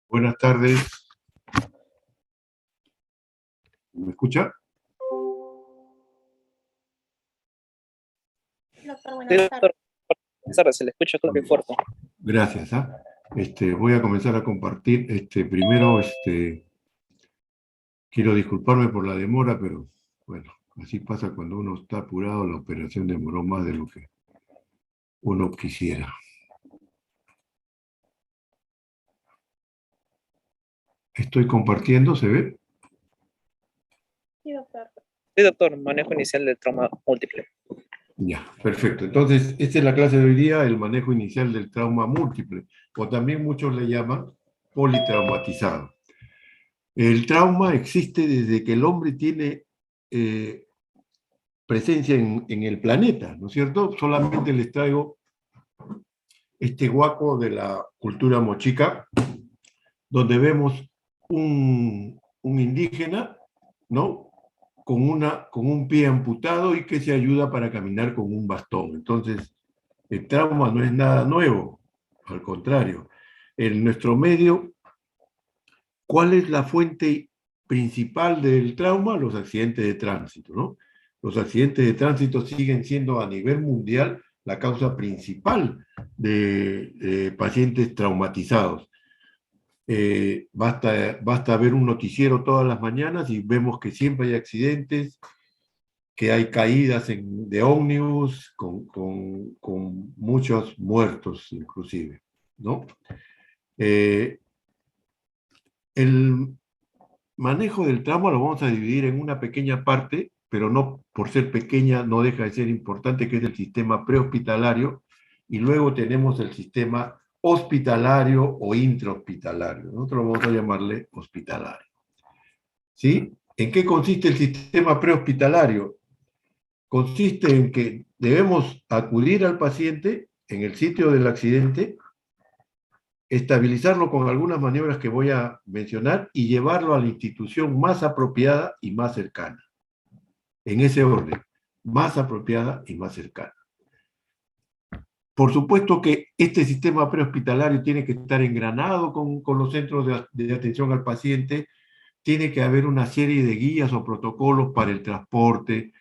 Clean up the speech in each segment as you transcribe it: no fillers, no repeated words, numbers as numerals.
Buenas tardes. ¿Me escucha? Doctor, Sí, buenas doctor. tardes. Buenas tardes, se le escucha claro y fuerte. Gracias. Voy a comenzar a compartir. Primero, quiero disculparme por la demora, pero bueno, así pasa cuando uno está apurado. La operación demoró más de lo que uno quisiera. Estoy compartiendo, ¿se ve? Sí, doctor. Sí, doctor, manejo inicial del trauma múltiple. Ya, perfecto. Entonces, esta es la clase de hoy día, el manejo inicial del trauma múltiple, o también muchos le llaman politraumatizado. El trauma existe desde que el hombre tiene presencia en el planeta, ¿no es cierto? Solamente les traigo este guaco de la cultura mochica, donde vemos un indígena, ¿no? Con un pie amputado y que se ayuda para caminar con un bastón. Entonces, el trauma no es nada nuevo, al contrario. En nuestro medio, ¿cuál es la fuente principal del trauma? Los accidentes de tránsito, ¿no? Los accidentes de tránsito siguen siendo a nivel mundial la causa principal de pacientes traumatizados. Basta ver un noticiero todas las mañanas y vemos que siempre hay accidentes, que hay caídas de ómnibus con muchos muertos inclusive, ¿no? El manejo del trauma lo vamos a dividir en una pequeña parte, pero no por ser pequeña no deja de ser importante, que es el sistema prehospitalario, y luego tenemos el sistema hospitalario o intrahospitalario. Nosotros vamos a llamarle hospitalario. ¿Sí? ¿En qué consiste el sistema prehospitalario? Consiste en que debemos acudir al paciente en el sitio del accidente, estabilizarlo con algunas maniobras que voy a mencionar y llevarlo a la institución más apropiada y más cercana. En ese orden, más apropiada y más cercana. Por supuesto que este sistema prehospitalario tiene que estar engranado con los centros de atención al paciente, tiene que haber una serie de guías o protocolos para el transporte,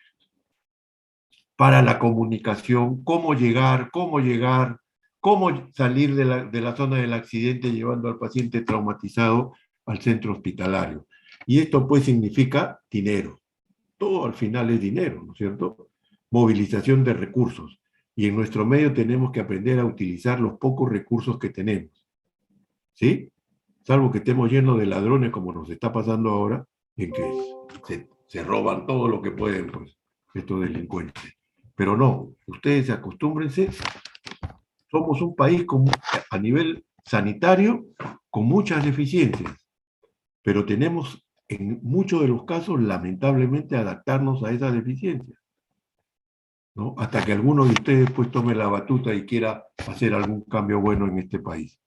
para la comunicación, cómo salir de la zona del accidente llevando al paciente traumatizado al centro hospitalario. Y esto pues significa dinero. Todo al final es dinero, ¿no es cierto? Movilización de recursos. Y en nuestro medio tenemos que aprender a utilizar los pocos recursos que tenemos. ¿Sí? Salvo que estemos llenos de ladrones como nos está pasando ahora, en que se roban todo lo que pueden, pues, estos delincuentes. Pero no, ustedes acostúmbrense, somos un país a nivel sanitario con muchas deficiencias, pero tenemos en muchos de los casos, lamentablemente, adaptarnos a esas deficiencias, ¿no? Hasta que alguno de ustedes pues tome la batuta y quiera hacer algún cambio bueno en este país.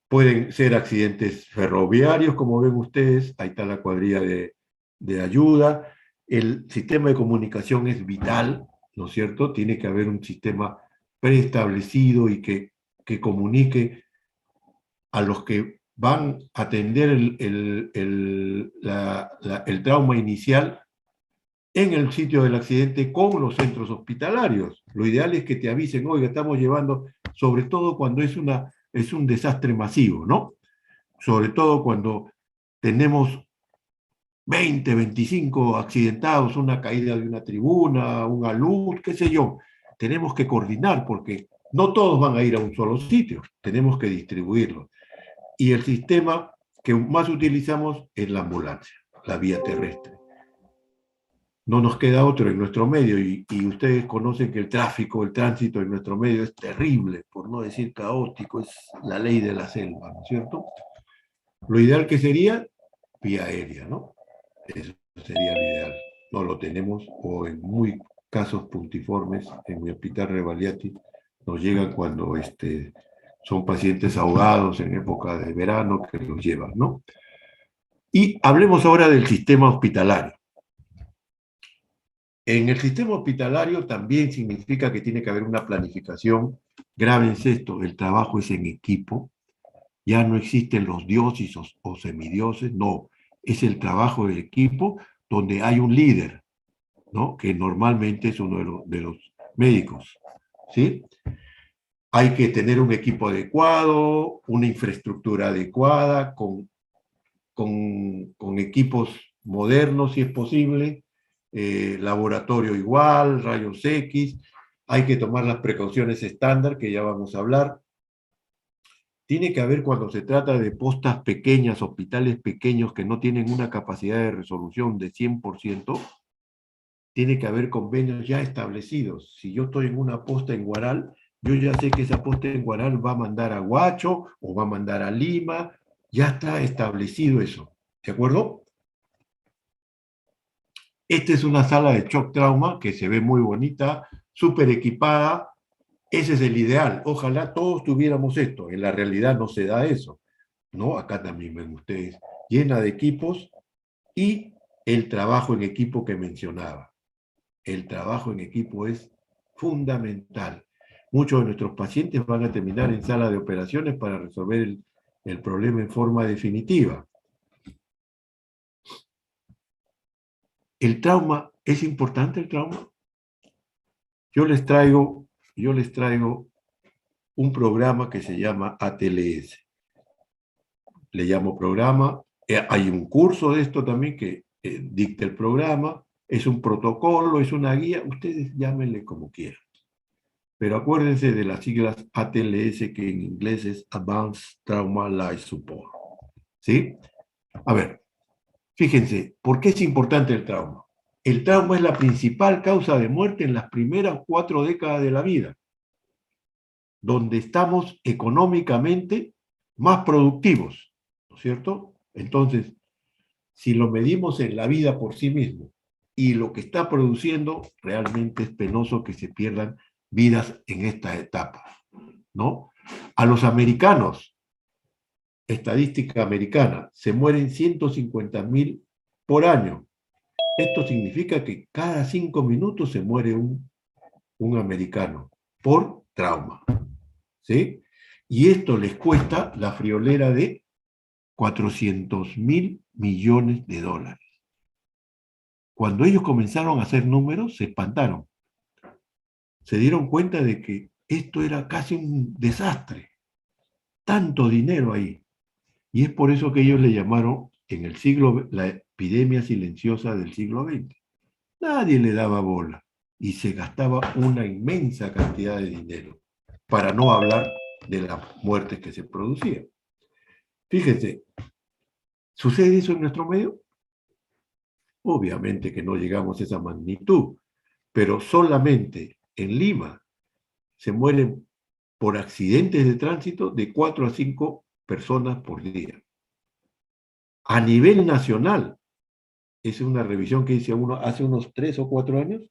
Pueden ser accidentes ferroviarios, como ven ustedes, ahí está la cuadrilla de ayuda. El sistema de comunicación es vital, ¿no es cierto? Tiene que haber un sistema preestablecido y que comunique a los que van a atender el trauma inicial en el sitio del accidente con los centros hospitalarios. Lo ideal es que te avisen, oiga, estamos llevando, sobre todo cuando es un desastre masivo, ¿no? Sobre todo cuando tenemos 20, 25 accidentados, una caída de una tribuna, un alud, qué sé yo. Tenemos que coordinar porque no todos van a ir a un solo sitio, tenemos que distribuirlo. Y el sistema que más utilizamos es la ambulancia, la vía terrestre. No nos queda otro en nuestro medio y ustedes conocen que el tráfico, el tránsito en nuestro medio es terrible, por no decir caótico, es la ley de la selva, ¿no es cierto? Lo ideal que sería vía aérea, ¿no? Eso sería lo ideal. No lo tenemos o en muy casos puntiformes en mi hospital Revaliati nos llegan cuando son pacientes ahogados en época de verano que los llevan, ¿no? Y hablemos ahora del sistema hospitalario. En el sistema hospitalario también significa que tiene que haber una planificación. Grábense esto, el trabajo es en equipo. Ya no existen los dioses o semidioses, no. Es el trabajo del equipo donde hay un líder, ¿no? Que normalmente es uno de los médicos, ¿sí? Hay que tener un equipo adecuado, una infraestructura adecuada, con equipos modernos, si es posible, laboratorio igual, rayos X, hay que tomar las precauciones estándar, que ya vamos a hablar. Tiene que haber, cuando se trata de postas pequeñas, hospitales pequeños que no tienen una capacidad de resolución de 100%, tiene que haber convenios ya establecidos. Si yo estoy en una posta en Huaral, yo ya sé que esa posta en Huaral va a mandar a Huacho o va a mandar a Lima, ya está establecido eso, ¿de acuerdo? Esta es una sala de shock trauma que se ve muy bonita, súper equipada. Ese es el ideal. Ojalá todos tuviéramos esto. En la realidad no se da eso, ¿no? Acá también ven ustedes, llena de equipos y el trabajo en equipo que mencionaba. El trabajo en equipo es fundamental. Muchos de nuestros pacientes van a terminar en sala de operaciones para resolver el problema en forma definitiva. ¿El trauma es importante, el trauma? Yo les traigo un programa que se llama ATLS. Le llamo programa. Hay un curso de esto también que dicta el programa. Es un protocolo, es una guía. Ustedes llámenle como quieran. Pero acuérdense de las siglas ATLS, que en inglés es Advanced Trauma Life Support. ¿Sí? A ver, fíjense, ¿por qué es importante el trauma? El trauma es la principal causa de muerte en las primeras 4 décadas de la vida, donde estamos económicamente más productivos, ¿no es cierto? Entonces, si lo medimos en la vida por sí mismo y lo que está produciendo, realmente es penoso que se pierdan vidas en esta etapa, ¿no? A los americanos, estadística americana, se mueren 150.000 por año. Esto significa que cada 5 minutos se muere un americano por trauma, ¿sí? Y esto les cuesta la friolera de 400.000 millones de dólares. Cuando ellos comenzaron a hacer números, se espantaron. Se dieron cuenta de que esto era casi un desastre. Tanto dinero ahí. Y es por eso que ellos le llamaron en el siglo, la epidemia silenciosa del siglo XX. Nadie le daba bola y se gastaba una inmensa cantidad de dinero, para no hablar de las muertes que se producían. Fíjense, ¿sucede eso en nuestro medio? Obviamente que no llegamos a esa magnitud, pero solamente en Lima se mueren por accidentes de tránsito de 4 a 5 personas por día. A nivel nacional, es una revisión que hice hace unos 3 o 4 años,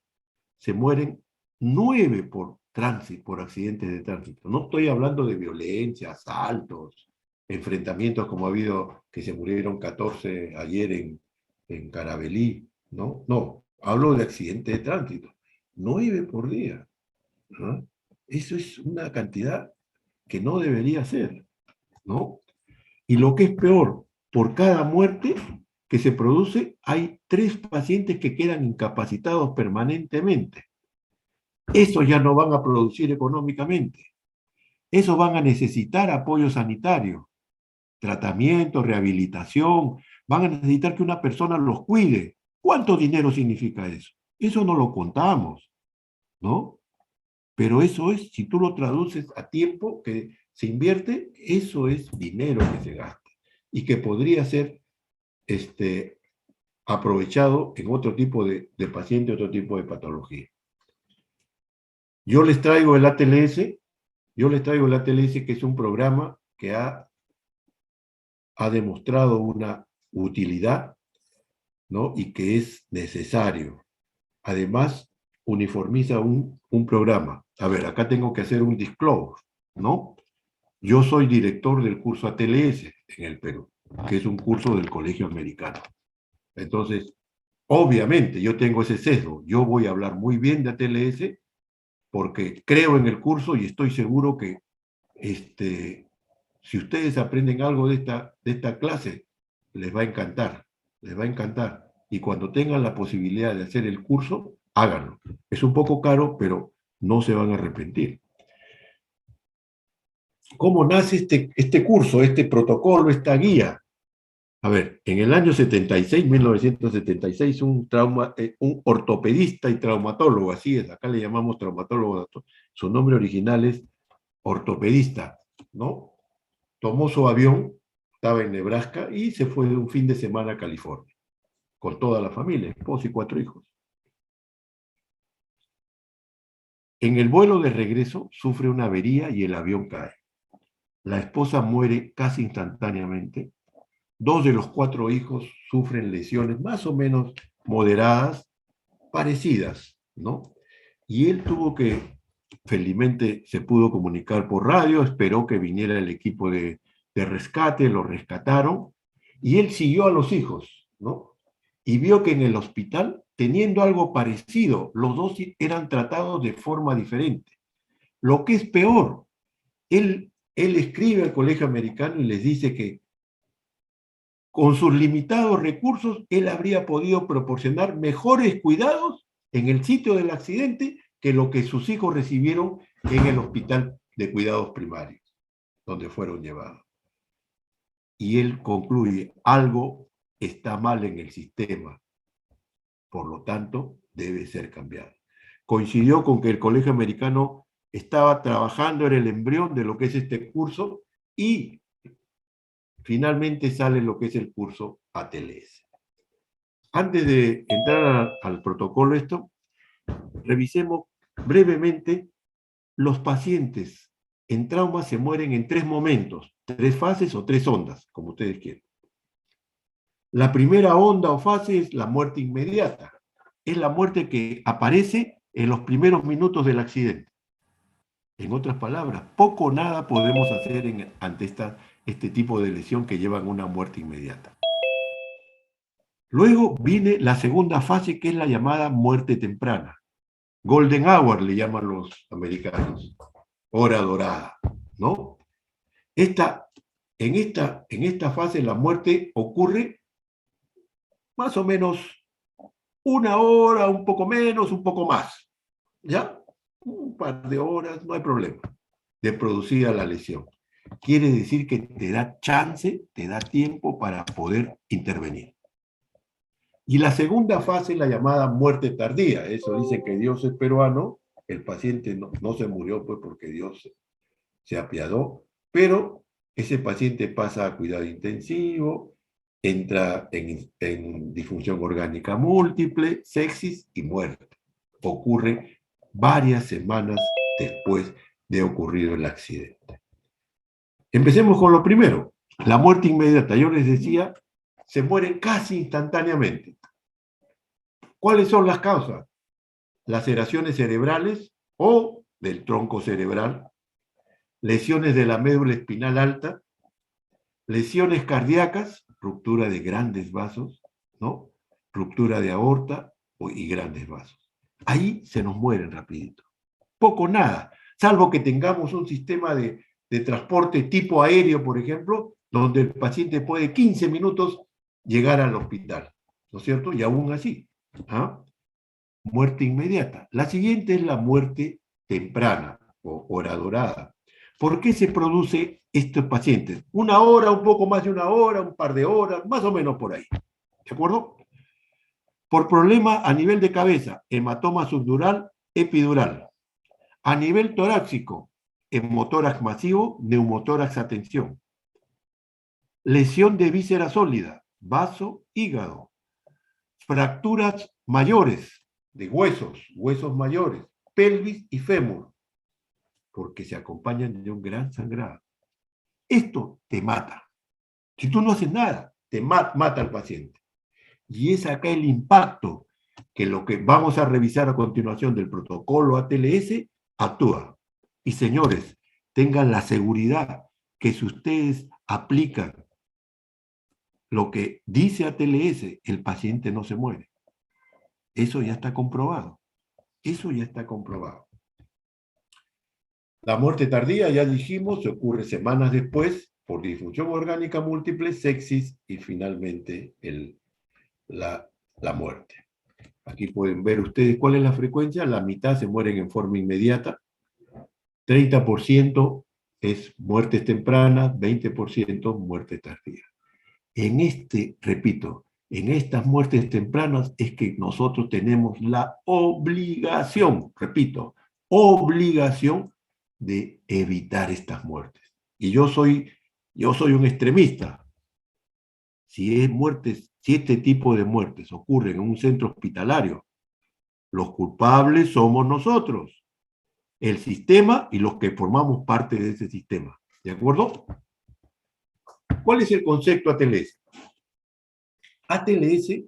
se mueren 9 por tránsito, por accidentes de tránsito. No estoy hablando de violencia, asaltos, enfrentamientos como ha habido, que se murieron 14 ayer en Caravelí, ¿no? No, hablo de accidentes de tránsito. 9 por día. ¿No? Eso es una cantidad que no debería ser, ¿no? Y lo que es peor, por cada muerte que se produce, hay 3 pacientes que quedan incapacitados permanentemente. Esos ya no van a producir económicamente. Esos van a necesitar apoyo sanitario, tratamiento, rehabilitación. Van a necesitar que una persona los cuide. ¿Cuánto dinero significa eso? Eso no lo contamos, ¿no? Pero eso es, si tú lo traduces a tiempo que se invierte, eso es dinero que se gasta y que podría ser aprovechado en otro tipo de paciente, otro tipo de patología. Yo les traigo el ATLS, que es un programa que ha demostrado una utilidad, ¿no? Y que es necesario. Además, uniformiza un programa. A ver, acá tengo que hacer un disclosure, ¿no? Yo soy director del curso ATLS en el Perú, que es un curso del Colegio Americano. Entonces, obviamente, yo tengo ese sesgo. Yo voy a hablar muy bien de ATLS porque creo en el curso y estoy seguro que si ustedes aprenden algo de esta clase, les va a encantar, les va a encantar. Y cuando tengan la posibilidad de hacer el curso, háganlo. Es un poco caro, pero no se van a arrepentir. ¿Cómo nace este curso, este protocolo, esta guía? A ver, en el año 1976, un ortopedista y traumatólogo, así es, acá le llamamos traumatólogo, su nombre original es ortopedista, ¿no? Tomó su avión, estaba en Nebraska, y se fue de un fin de semana a California, con toda la familia, esposo y 4 hijos. En el vuelo de regreso sufre una avería y el avión cae. La esposa muere casi instantáneamente. 2 de los 4 hijos sufren lesiones más o menos moderadas, parecidas, ¿no? Y él tuvo que, felizmente se pudo comunicar por radio, esperó que viniera el equipo de rescate, lo rescataron, y él siguió a los hijos, ¿no? Y vio que en el hospital, teniendo algo parecido, los dos eran tratados de forma diferente. Lo que es peor, él escribe al Colegio Americano y les dice que con sus limitados recursos, él habría podido proporcionar mejores cuidados en el sitio del accidente que lo que sus hijos recibieron en el hospital de cuidados primarios, donde fueron llevados. Y él concluye, algo está mal en el sistema, por lo tanto, debe ser cambiado. Coincidió con que el Colegio Americano estaba trabajando en el embrión de lo que es este curso y finalmente sale lo que es el curso ATLS. Antes de entrar al protocolo revisemos brevemente. Los pacientes en trauma se mueren en 3 momentos, 3 fases o 3 ondas, como ustedes quieran. La primera onda o fase es la muerte inmediata. Es la muerte que aparece en los primeros minutos del accidente. En otras palabras, poco o nada podemos hacer ante este tipo de lesión que llevan a una muerte inmediata. Luego viene la segunda fase, que es la llamada muerte temprana. Golden hour le llaman los americanos. Hora dorada, ¿no? En esta fase la muerte ocurre más o menos 1 hora, un poco menos, un poco más. ¿Ya? Un par de horas, no hay problema de producir la lesión. Quiere decir que te da chance, te da tiempo para poder intervenir. Y la segunda fase es la llamada muerte tardía. Eso dice que Dios es peruano. El paciente no se murió pues porque Dios se apiadó, pero ese paciente pasa a cuidado intensivo, entra en disfunción orgánica múltiple, sepsis y muerte. Ocurre varias semanas después de ocurrido el accidente. Empecemos con lo primero, la muerte inmediata. Yo les decía, se mueren casi instantáneamente. ¿Cuáles son las causas? Laceraciones cerebrales o del tronco cerebral, lesiones de la médula espinal alta, lesiones cardíacas, ruptura de grandes vasos, ¿no? Ruptura de aorta y grandes vasos. ahí se nos mueren rapidito. Poco nada, salvo que tengamos un sistema de transporte tipo aéreo, por ejemplo, donde el paciente puede 15 minutos llegar al hospital, ¿no es cierto? Y aún así, ¿ah? Muerte inmediata. La siguiente es la muerte temprana o hora dorada. ¿Por qué se produce estos pacientes? Una hora, un poco más de una hora, un par de horas, más o menos por ahí. ¿De acuerdo? Por problema a nivel de cabeza, hematoma subdural, epidural. A nivel torácico, hemotórax masivo, neumotórax a tensión. Lesión de víscera sólida, vaso, hígado. Fracturas mayores de huesos mayores, pelvis y fémur, porque se acompañan de un gran sangrado. Esto te mata. Si tú no haces nada, te mata al paciente. Y es acá el impacto que lo que vamos a revisar a continuación del protocolo ATLS actúa. Y señores, tengan la seguridad que si ustedes aplican lo que dice ATLS, el paciente no se muere. Eso ya está comprobado. Eso ya está comprobado. La muerte tardía, ya dijimos, ocurre semanas después por disfunción orgánica múltiple, sepsis y finalmente la muerte. Aquí pueden ver ustedes cuál es la frecuencia. La mitad se mueren en forma inmediata. 30% es muertes tempranas, 20% muerte tardía. Repito, en estas muertes tempranas es que nosotros tenemos la obligación, repito, obligación de evitar estas muertes. Y yo soy un extremista. Si este tipo de muertes ocurren en un centro hospitalario, los culpables somos nosotros, el sistema y los que formamos parte de ese sistema. ¿De acuerdo? ¿Cuál es el concepto ATLS? ATLS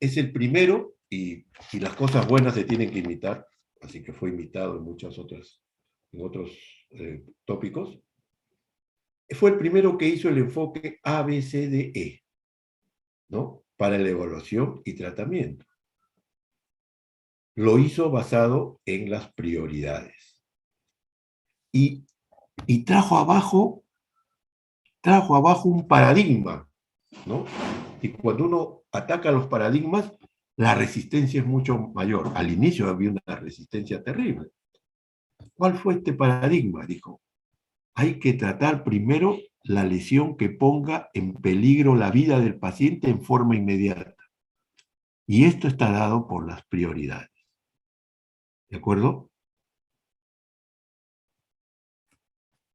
es el primero, y las cosas buenas se tienen que imitar, así que fue imitado en otros tópicos. Fue el primero que hizo el enfoque ABCDE, ¿no? Para la evaluación y tratamiento. Lo hizo basado en las prioridades. Y trajo abajo un paradigma, ¿no? Y cuando uno ataca los paradigmas, la resistencia es mucho mayor. Al inicio había una resistencia terrible. ¿Cuál fue este paradigma? Dijo, hay que tratar primero la lesión que ponga en peligro la vida del paciente en forma inmediata. Y esto está dado por las prioridades. ¿De acuerdo?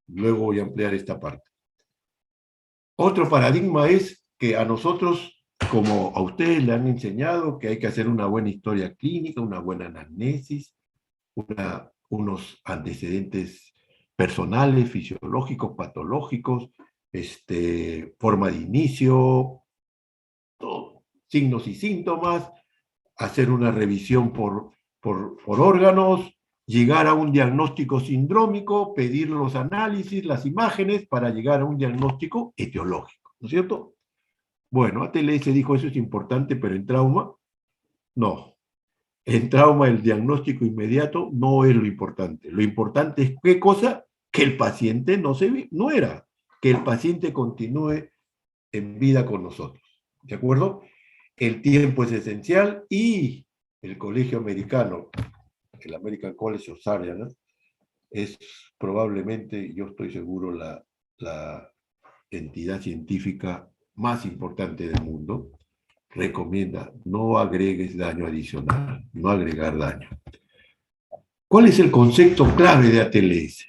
Luego voy a ampliar esta parte. Otro paradigma es que a nosotros, como a ustedes le han enseñado, que hay que hacer una buena historia clínica, una buena anamnesis, unos antecedentes personales, fisiológicos, patológicos, forma de inicio, todo, signos y síntomas, hacer una revisión por órganos, llegar a un diagnóstico sindrómico, pedir los análisis, las imágenes, para llegar a un diagnóstico etiológico, ¿no es cierto? Bueno, ATLS dijo eso es importante, pero en trauma, no. En trauma el diagnóstico inmediato no es lo importante. Lo importante es qué cosa, que el paciente no se muera, que el paciente continúe en vida con nosotros. ¿De acuerdo? El tiempo es esencial y el colegio americano, el American College of Surgeons, es probablemente, yo estoy seguro, la entidad científica más importante del mundo. Recomienda no agregues daño adicional, no agregar daño. ¿Cuál es el concepto clave de ATLS?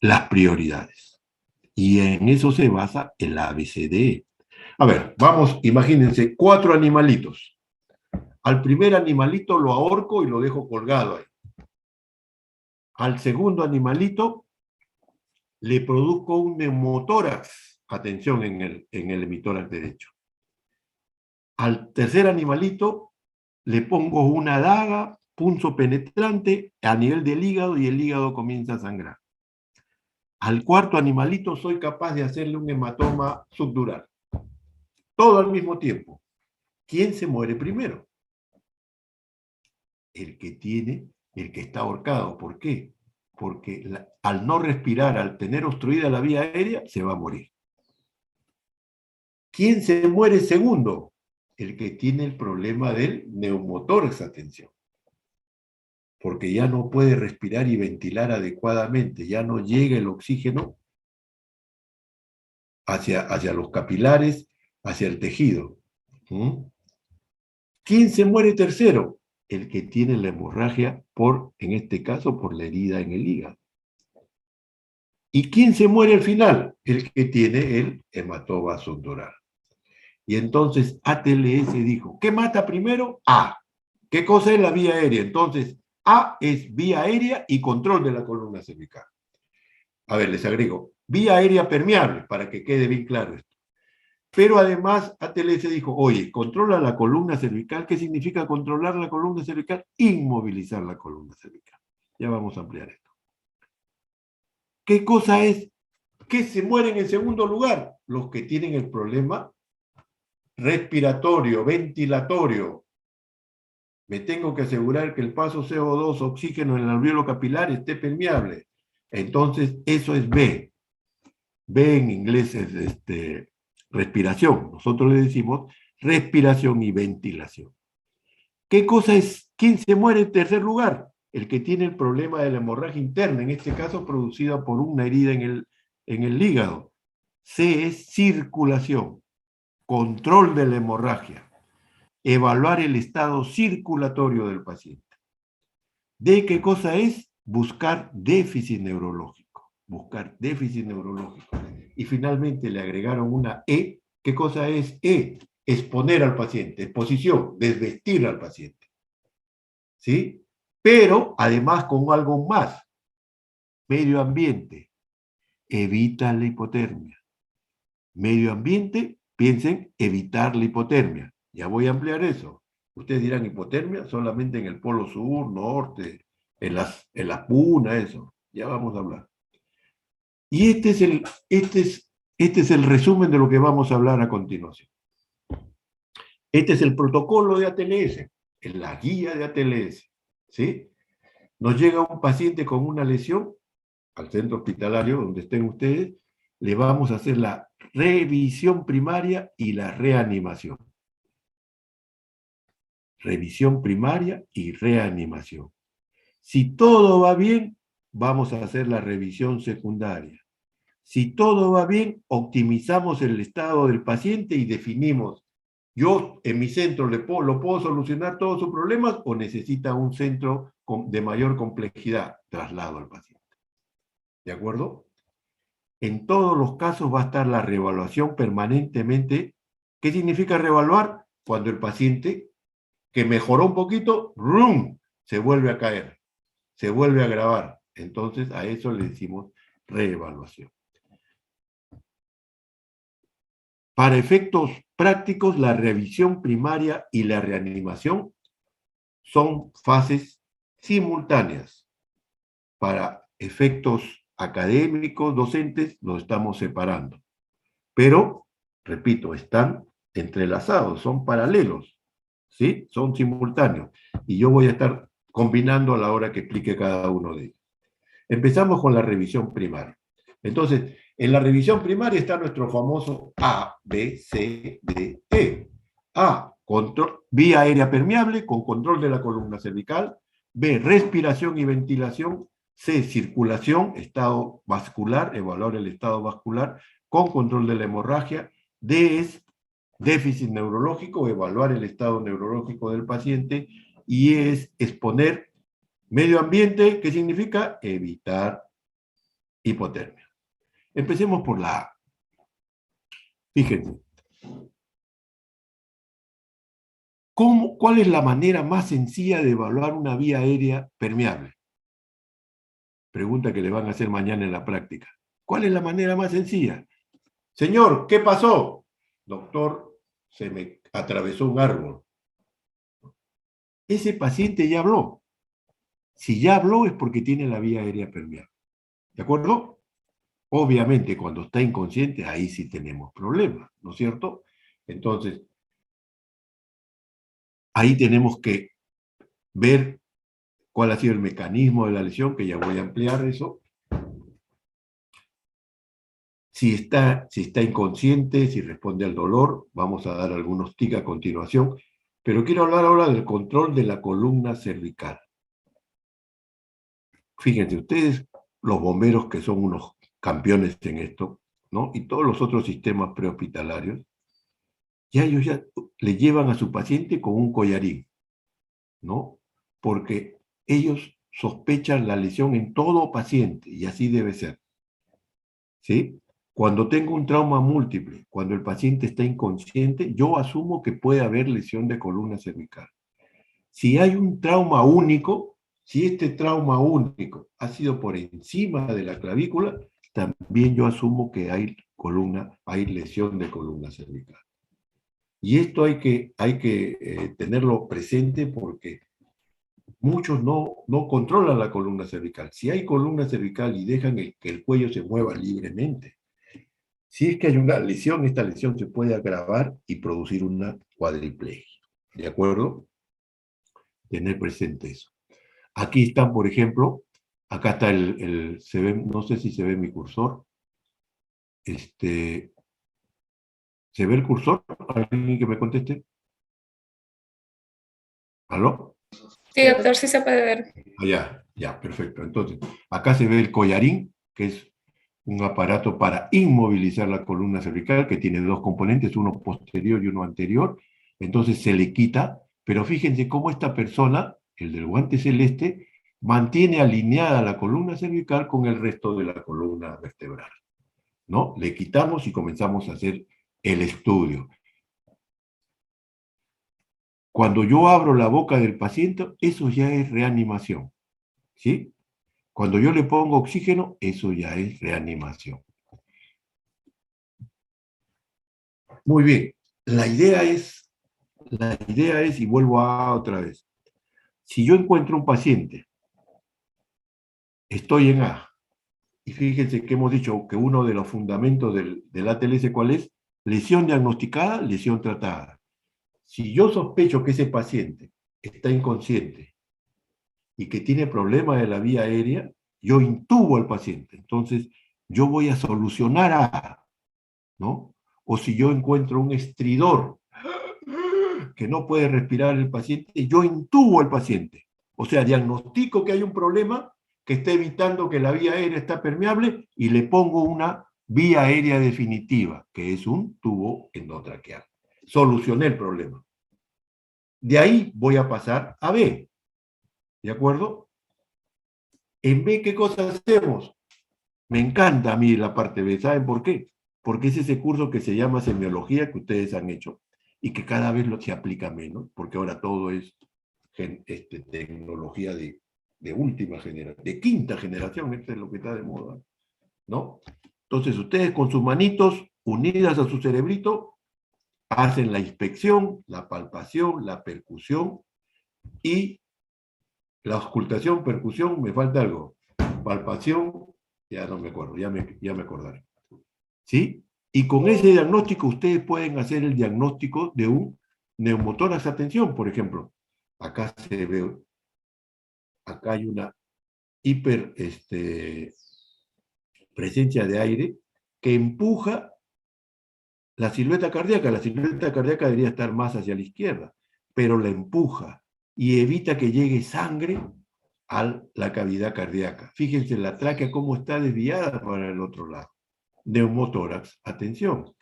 Las prioridades. Y en eso se basa el ABCDE. A ver, vamos, imagínense 4 animalitos. Al primer animalito lo ahorco y lo dejo colgado ahí. Al segundo animalito le produzco un neumotórax, atención, en el hemitórax derecho. Al tercer animalito le pongo una daga, punzo penetrante a nivel del hígado y el hígado comienza a sangrar. Al cuarto animalito soy capaz de hacerle un hematoma subdural. Todo al mismo tiempo. ¿Quién se muere primero? el que está ahorcado. ¿Por qué? Porque al no respirar, al tener obstruida la vía aérea, se va a morir. ¿Quién se muere segundo? El que tiene el problema del neumotórax, atención. Porque ya no puede respirar y ventilar adecuadamente, ya no llega el oxígeno hacia los capilares, hacia el tejido. ¿Quién se muere tercero? El que tiene la hemorragia en este caso, por la herida en el hígado. ¿Y quién se muere al final? El que tiene el hematoma subdural. Y entonces ATLS dijo, ¿qué mata primero? A. ¿Qué cosa es la vía aérea? Entonces, A es vía aérea y control de la columna cervical. A ver, les agrego, vía aérea permeable, para que quede bien claro esto. Pero además ATLS dijo, oye, controla la columna cervical. ¿Qué significa controlar la columna cervical? Inmovilizar la columna cervical. Ya vamos a ampliar esto. ¿Qué cosa es? ¿Qué se mueren en segundo lugar? Los que tienen el problema respiratorio, ventilatorio. Me tengo que asegurar que el paso CO2, oxígeno en el alveolo capilar esté permeable. Entonces, eso es B. B en inglés es respiración. Nosotros le decimos respiración y ventilación. ¿Qué cosa es? ¿Quién se muere en tercer lugar? El que tiene el problema de la hemorragia interna, en este caso producida por una herida en el hígado. C es circulación, control de la hemorragia, evaluar el estado circulatorio del paciente. D, ¿qué cosa es? Buscar déficit neurológico. Buscar déficit neurológico. Y finalmente le agregaron una E. ¿Qué cosa es E? Exponer al paciente, exposición, desvestir al paciente. ¿Sí? Pero además con algo más. Medio ambiente. Evita la hipotermia. Medio ambiente, piensen, evitar la hipotermia. Ya voy a ampliar eso. Ustedes dirán hipotermia solamente en el polo sur, norte, en las punas, eso. Ya vamos a hablar. Y este es el resumen de lo que vamos a hablar a continuación. Este es el protocolo de ATLS, en la guía de ATLS. ¿Sí? Nos llega un paciente con una lesión al centro hospitalario donde estén ustedes, le vamos a hacer la revisión primaria y la reanimación. Revisión primaria y reanimación. Si todo va bien, vamos a hacer la revisión secundaria. Si todo va bien, optimizamos el estado del paciente y definimos, yo en mi centro lo puedo solucionar todos sus problemas o necesita un centro de mayor complejidad, traslado al paciente. ¿De acuerdo? En todos los casos va a estar la reevaluación permanentemente. ¿Qué significa reevaluar? Cuando el paciente que mejoró un poquito, ¡rum!, se vuelve a caer, se vuelve a agravar. Entonces a eso le decimos reevaluación. Para efectos prácticos, la revisión primaria y la reanimación son fases simultáneas. Para efectos académicos, docentes, los estamos separando. Pero, repito, están entrelazados, son paralelos, ¿sí? Son simultáneos. Y yo voy a estar combinando a la hora que explique cada uno de ellos. Empezamos con la revisión primaria. Entonces, en la revisión primaria está nuestro famoso A, B, C, D, E. A, vía aérea permeable con control de la columna cervical. B, respiración y ventilación. C, circulación, estado vascular, evaluar el estado vascular con control de la hemorragia. D es déficit neurológico, evaluar el estado neurológico del paciente. Y E es exponer medio ambiente, ¿qué significa? Evitar hipotermia. Empecemos por la A. Fíjense. ¿Cuál es la manera más sencilla de evaluar una vía aérea permeable? Pregunta que le van a hacer mañana en la práctica. ¿Cuál es la manera más sencilla? Señor, ¿qué pasó? Doctor, se me atravesó un árbol. Ese paciente ya habló. Si ya habló es porque tiene la vía aérea permeable. ¿De acuerdo? Obviamente, cuando está inconsciente, ahí sí tenemos problemas, ¿no es cierto? Entonces, ahí tenemos que ver cuál ha sido el mecanismo de la lesión, que ya voy a ampliar eso. Si está inconsciente, si responde al dolor, vamos a dar algunos tics a continuación, pero quiero hablar ahora del control de la columna cervical. Fíjense ustedes, los bomberos que son unos campeones en esto, ¿no? Y todos los otros sistemas prehospitalarios, ellos ya le llevan a su paciente con un collarín, ¿no? Porque ellos sospechan la lesión en todo paciente, y así debe ser, ¿sí? Cuando tengo un trauma múltiple, cuando el paciente está inconsciente, yo asumo que puede haber lesión de columna cervical. Si hay un trauma único, si este trauma único ha sido por encima de la clavícula, también yo asumo que hay lesión de columna cervical. Y esto hay que tenerlo presente porque muchos no controlan la columna cervical. Si hay columna cervical y dejan que el cuello se mueva libremente, si es que hay una lesión, esta lesión se puede agravar y producir una cuadriplegia. ¿De acuerdo? Tener presente eso. Aquí están, por ejemplo, acá está se ve, no sé si se ve mi cursor. ¿Se ve el cursor? ¿Alguien que me conteste? ¿Aló? Sí, doctor, sí se puede ver. Ya, perfecto. Entonces, acá se ve el collarín, que es un aparato para inmovilizar la columna cervical, que tiene dos componentes, uno posterior y uno anterior. Entonces se le quita, pero fíjense cómo esta persona, el del guante celeste, mantiene alineada la columna cervical con el resto de la columna vertebral, ¿no? Le quitamos y comenzamos a hacer el estudio. Cuando yo abro la boca del paciente, eso ya es reanimación, ¿sí? Cuando yo le pongo oxígeno, eso ya es reanimación. Muy bien, la idea es, y vuelvo a otra vez, si yo encuentro un paciente, estoy en A, y fíjense que hemos dicho que uno de los fundamentos del ATLS, ¿cuál es? Lesión diagnosticada, lesión tratada. Si yo sospecho que ese paciente está inconsciente y que tiene problemas de la vía aérea, yo intubo al paciente. Entonces, yo voy a solucionar A, ¿no? O si yo encuentro un estridor que no puede respirar el paciente, yo intubo al paciente. O sea, diagnostico que hay un problema que está evitando que la vía aérea está permeable y le pongo una vía aérea definitiva, que es un tubo endotraqueal. Solucioné el problema. De ahí voy a pasar a B. ¿De acuerdo? En B, ¿qué cosas hacemos? Me encanta a mí la parte B. ¿Saben por qué? Porque es ese curso que se llama semiología que ustedes han hecho y que cada vez se aplica menos, porque ahora todo es tecnología de última generación, de quinta generación, esto es lo que está de moda, ¿no? Entonces ustedes con sus manitos unidas a su cerebrito hacen la inspección, la palpación, la percusión y la auscultación, percusión, me falta algo, palpación, ya no me acuerdo, ya me acordaré. ¿Sí? Y con ese diagnóstico ustedes pueden hacer el diagnóstico de un neumotórax a tensión, por ejemplo. Acá se ve, acá hay una presencia de aire que empuja la silueta cardíaca. La silueta cardíaca debería estar más hacia la izquierda, pero la empuja y evita que llegue sangre a la cavidad cardíaca. Fíjense la tráquea cómo está desviada para el otro lado. Neumotórax, atención.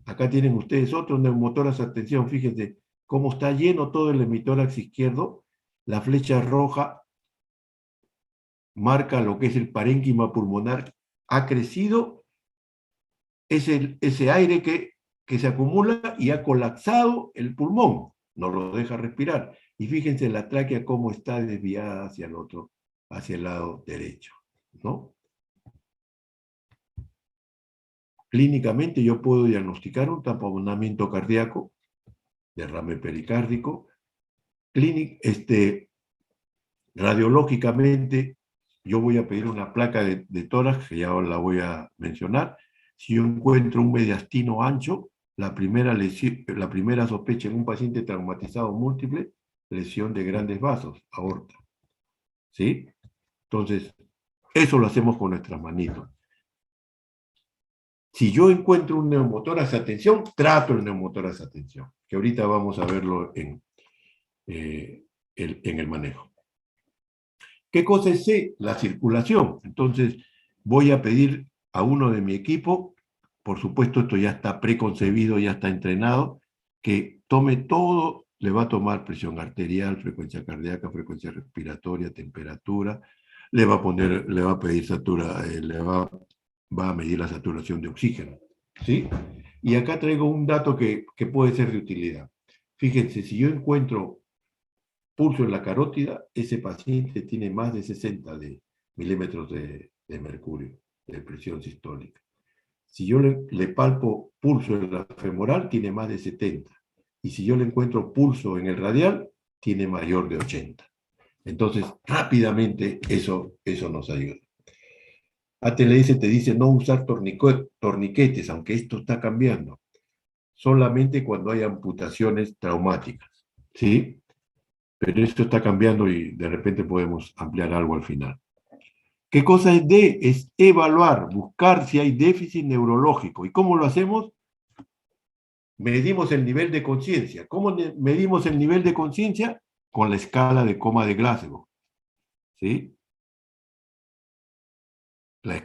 Acá tienen ustedes otro neumotórax, atención, fíjense cómo está lleno todo el hemitórax izquierdo. La flecha roja marca lo que es el parénquima pulmonar. Ha crecido, es ese aire que se acumula y ha colapsado el pulmón, no lo deja respirar. Y fíjense la tráquea cómo está desviada hacia el otro, hacia el lado derecho, ¿no? Clínicamente yo puedo diagnosticar un taponamiento cardíaco, derrame pericárdico, radiológicamente yo voy a pedir una placa de tórax, que ya la voy a mencionar. Si yo encuentro un mediastino ancho, la primera sospecha en un paciente traumatizado múltiple, lesión de grandes vasos, aorta. ¿sí? Entonces, eso lo hacemos con nuestras manitos. Si yo encuentro un neumotórax a tensión, trato el neumotórax a tensión, que ahorita vamos a verlo en el manejo. ¿Qué cosa es C? La circulación. Entonces, voy a pedir a uno de mi equipo, por supuesto esto ya está preconcebido, ya está entrenado, que tome todo, le va a tomar presión arterial, frecuencia cardíaca, frecuencia respiratoria, temperatura, le va a pedir va a medir la saturación de oxígeno, ¿sí? Y acá traigo un dato que puede ser de utilidad. Fíjense, si yo encuentro pulso en la carótida, ese paciente tiene más de 60 milímetros de mercurio, de presión sistólica. Si yo le palpo pulso en la femoral, tiene más de 70. Y si yo le encuentro pulso en el radial, tiene mayor de 80. Entonces, rápidamente eso nos ayuda. ATLS te dice no usar torniquetes, aunque esto está cambiando. Solamente cuando hay amputaciones traumáticas, ¿sí? Pero esto está cambiando y de repente podemos ampliar algo al final. ¿Qué cosa es D? Es evaluar, buscar si hay déficit neurológico. ¿Y cómo lo hacemos? Medimos el nivel de conciencia. ¿Cómo medimos el nivel de conciencia? Con la escala de coma de Glasgow, ¿sí? La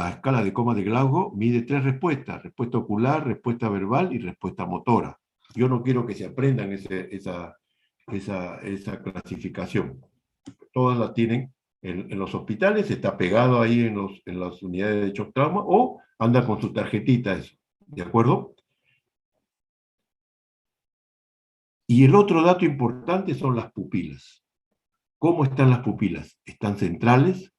escala de coma de Glasgow mide 3 respuestas: respuesta ocular, respuesta verbal y respuesta motora. Yo no quiero que se aprendan esa clasificación. Todas las tienen en los hospitales, está pegado ahí en las unidades de shock trauma, o anda con su tarjetita eso, ¿de acuerdo? Y el otro dato importante son las pupilas. ¿Cómo están las pupilas? Están centrales,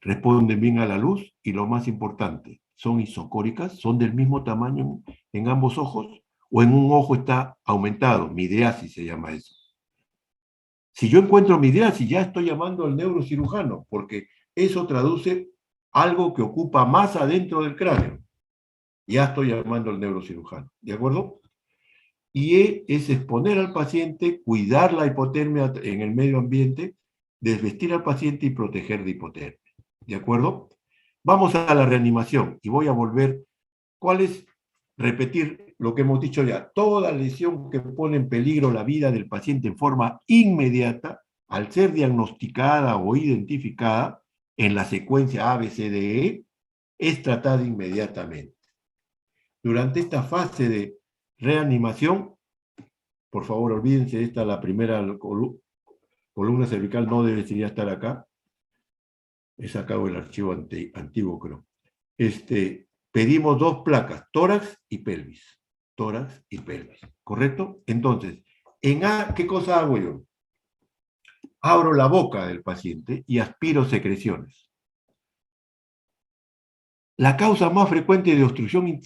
responden bien a la luz, y lo más importante, son isocóricas, son del mismo tamaño en ambos ojos, o en un ojo está aumentado, midriasis se llama eso. Si yo encuentro midriasis, ya estoy llamando al neurocirujano, porque eso traduce algo que ocupa más adentro del cráneo. Ya estoy llamando al neurocirujano, ¿de acuerdo? Y es exponer al paciente, cuidar la hipotermia en el medio ambiente, desvestir al paciente y proteger de hipotermia, ¿de acuerdo? Vamos a la reanimación y voy a volver. ¿Cuál es? Repetir lo que hemos dicho ya. Toda lesión que pone en peligro la vida del paciente en forma inmediata, al ser diagnosticada o identificada en la secuencia ABCDE, es tratada inmediatamente. Durante esta fase de reanimación, por favor, olvídense, esta la primera columna cervical no debería estar acá. He sacado el archivo antiguo, creo. Pedimos 2 placas, tórax y pelvis. Tórax y pelvis, ¿correcto? Entonces, en A, ¿qué cosa hago yo? Abro la boca del paciente y aspiro secreciones. La causa más frecuente de obstrucción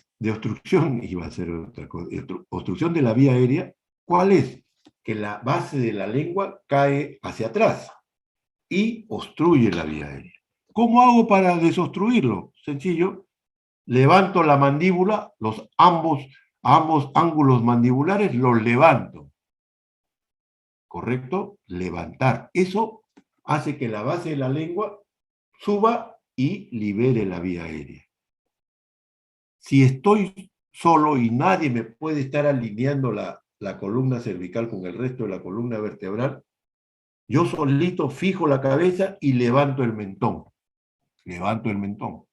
de la vía aérea, ¿cuál es? Que la base de la lengua cae hacia atrás y obstruye la vía aérea. ¿Cómo hago para desobstruirlo? Sencillo. Levanto la mandíbula, ambos ángulos mandibulares los levanto. ¿Correcto? Levantar. Eso hace que la base de la lengua suba y libere la vía aérea. Si estoy solo y nadie me puede estar alineando la columna cervical con el resto de la columna vertebral, yo solito fijo la cabeza y levanto el mentón. Levanto el mentón.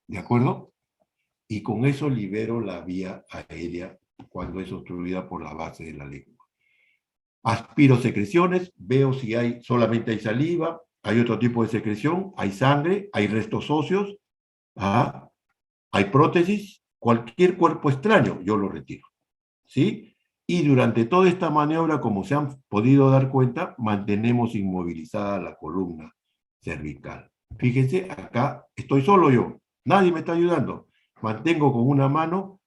¿De acuerdo? Y con eso libero la vía aérea cuando es obstruida por la base de la lengua. Aspiro secreciones, veo si solamente hay saliva, hay otro tipo de secreción, hay sangre, hay restos óseos, hay prótesis, cualquier cuerpo extraño, yo lo retiro. ¿Sí? Y durante toda esta maniobra, como se han podido dar cuenta, mantenemos inmovilizada la columna cervical. Fíjense, acá estoy solo yo, nadie me está ayudando. Mantengo con una mano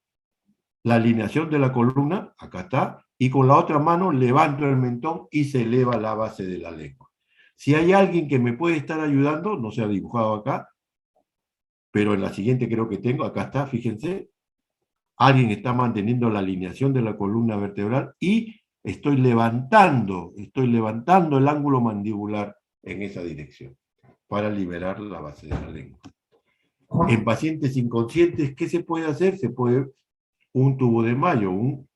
la alineación de la columna, acá está, y con la otra mano levanto el mentón y se eleva la base de la lengua. Si hay alguien que me puede estar ayudando, no se ha dibujado acá, pero en la siguiente creo que tengo, acá está, fíjense, alguien está manteniendo la alineación de la columna vertebral y estoy levantando el ángulo mandibular en esa dirección para liberar la base de la lengua. En pacientes inconscientes, ¿qué se puede hacer? Se puede un tubo de Mayo, un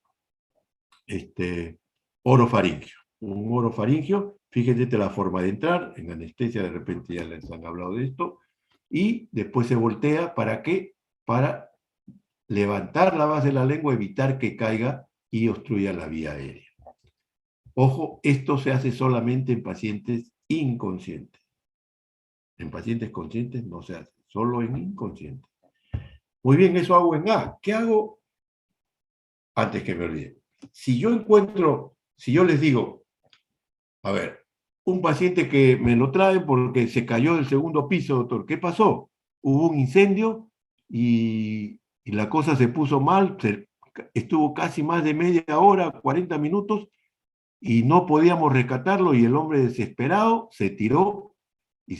orofaringio. Un orofaringio, fíjense la forma de entrar, en anestesia de repente ya les han hablado de esto, y después se voltea, ¿para qué? Para levantar la base de la lengua, evitar que caiga y obstruya la vía aérea. Ojo, esto se hace solamente en pacientes inconscientes. En pacientes conscientes no se hace, solo en inconscientes. Muy bien, eso hago en A. ¿Qué hago? Antes que me olvide. Si yo les digo, a ver, un paciente que me lo trae porque se cayó del segundo piso, doctor, ¿qué pasó? Hubo un incendio y la cosa se puso mal, estuvo casi más de media hora, 40 minutos, y no podíamos rescatarlo y el hombre desesperado se tiró y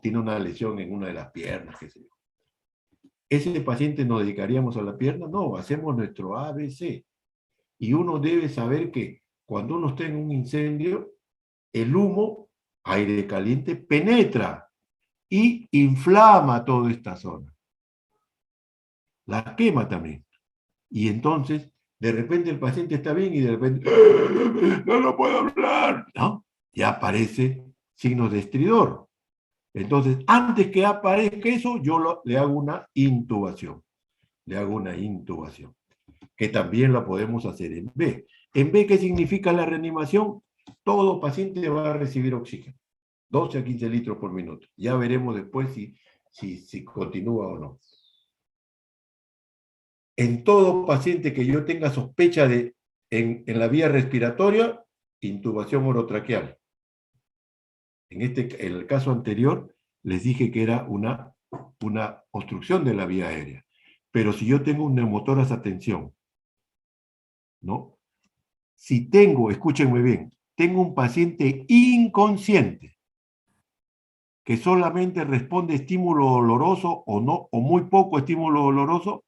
tiene una lesión en una de las piernas, qué sé yo. ¿Ese paciente nos dedicaríamos a la pierna? No, hacemos nuestro ABC. Y uno debe saber que cuando uno está en un incendio, el humo, aire caliente, penetra y inflama toda esta zona. La quema también. Y entonces, de repente el paciente está bien y de repente, no lo puedo hablar, ¿no? Ya aparece signos de estridor. Entonces, antes que aparezca eso, yo le hago una intubación. Le hago una intubación, que también la podemos hacer en B. En B, ¿qué significa la reanimación? Todo paciente va a recibir oxígeno, 12 a 15 litros por minuto. Ya veremos después si continúa o no. En todo paciente que yo tenga sospecha en la vía respiratoria, intubación orotraqueal. En el caso anterior, les dije que era una obstrucción de la vía aérea. Pero si yo tengo un neumotórax a tensión, ¿no? Si escúchenme bien, tengo un paciente inconsciente que solamente responde estímulo doloroso o no, o muy poco estímulo doloroso,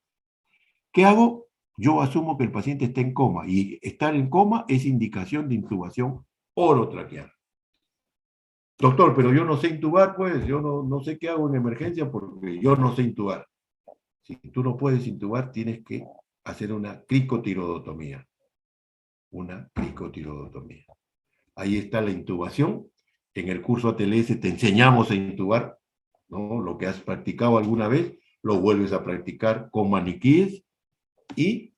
¿qué hago? Yo asumo que el paciente está en coma y estar en coma es indicación de intubación orotraqueal. Doctor, pero yo no sé intubar, pues yo no sé qué hago en emergencia porque yo no sé intubar. Si tú no puedes intubar, tienes que hacer una cricotirodotomía. Una cricotirodotomía. Ahí está la intubación. En el curso ATLS te enseñamos a intubar, ¿no? Lo que has practicado alguna vez, lo vuelves a practicar con maniquíes y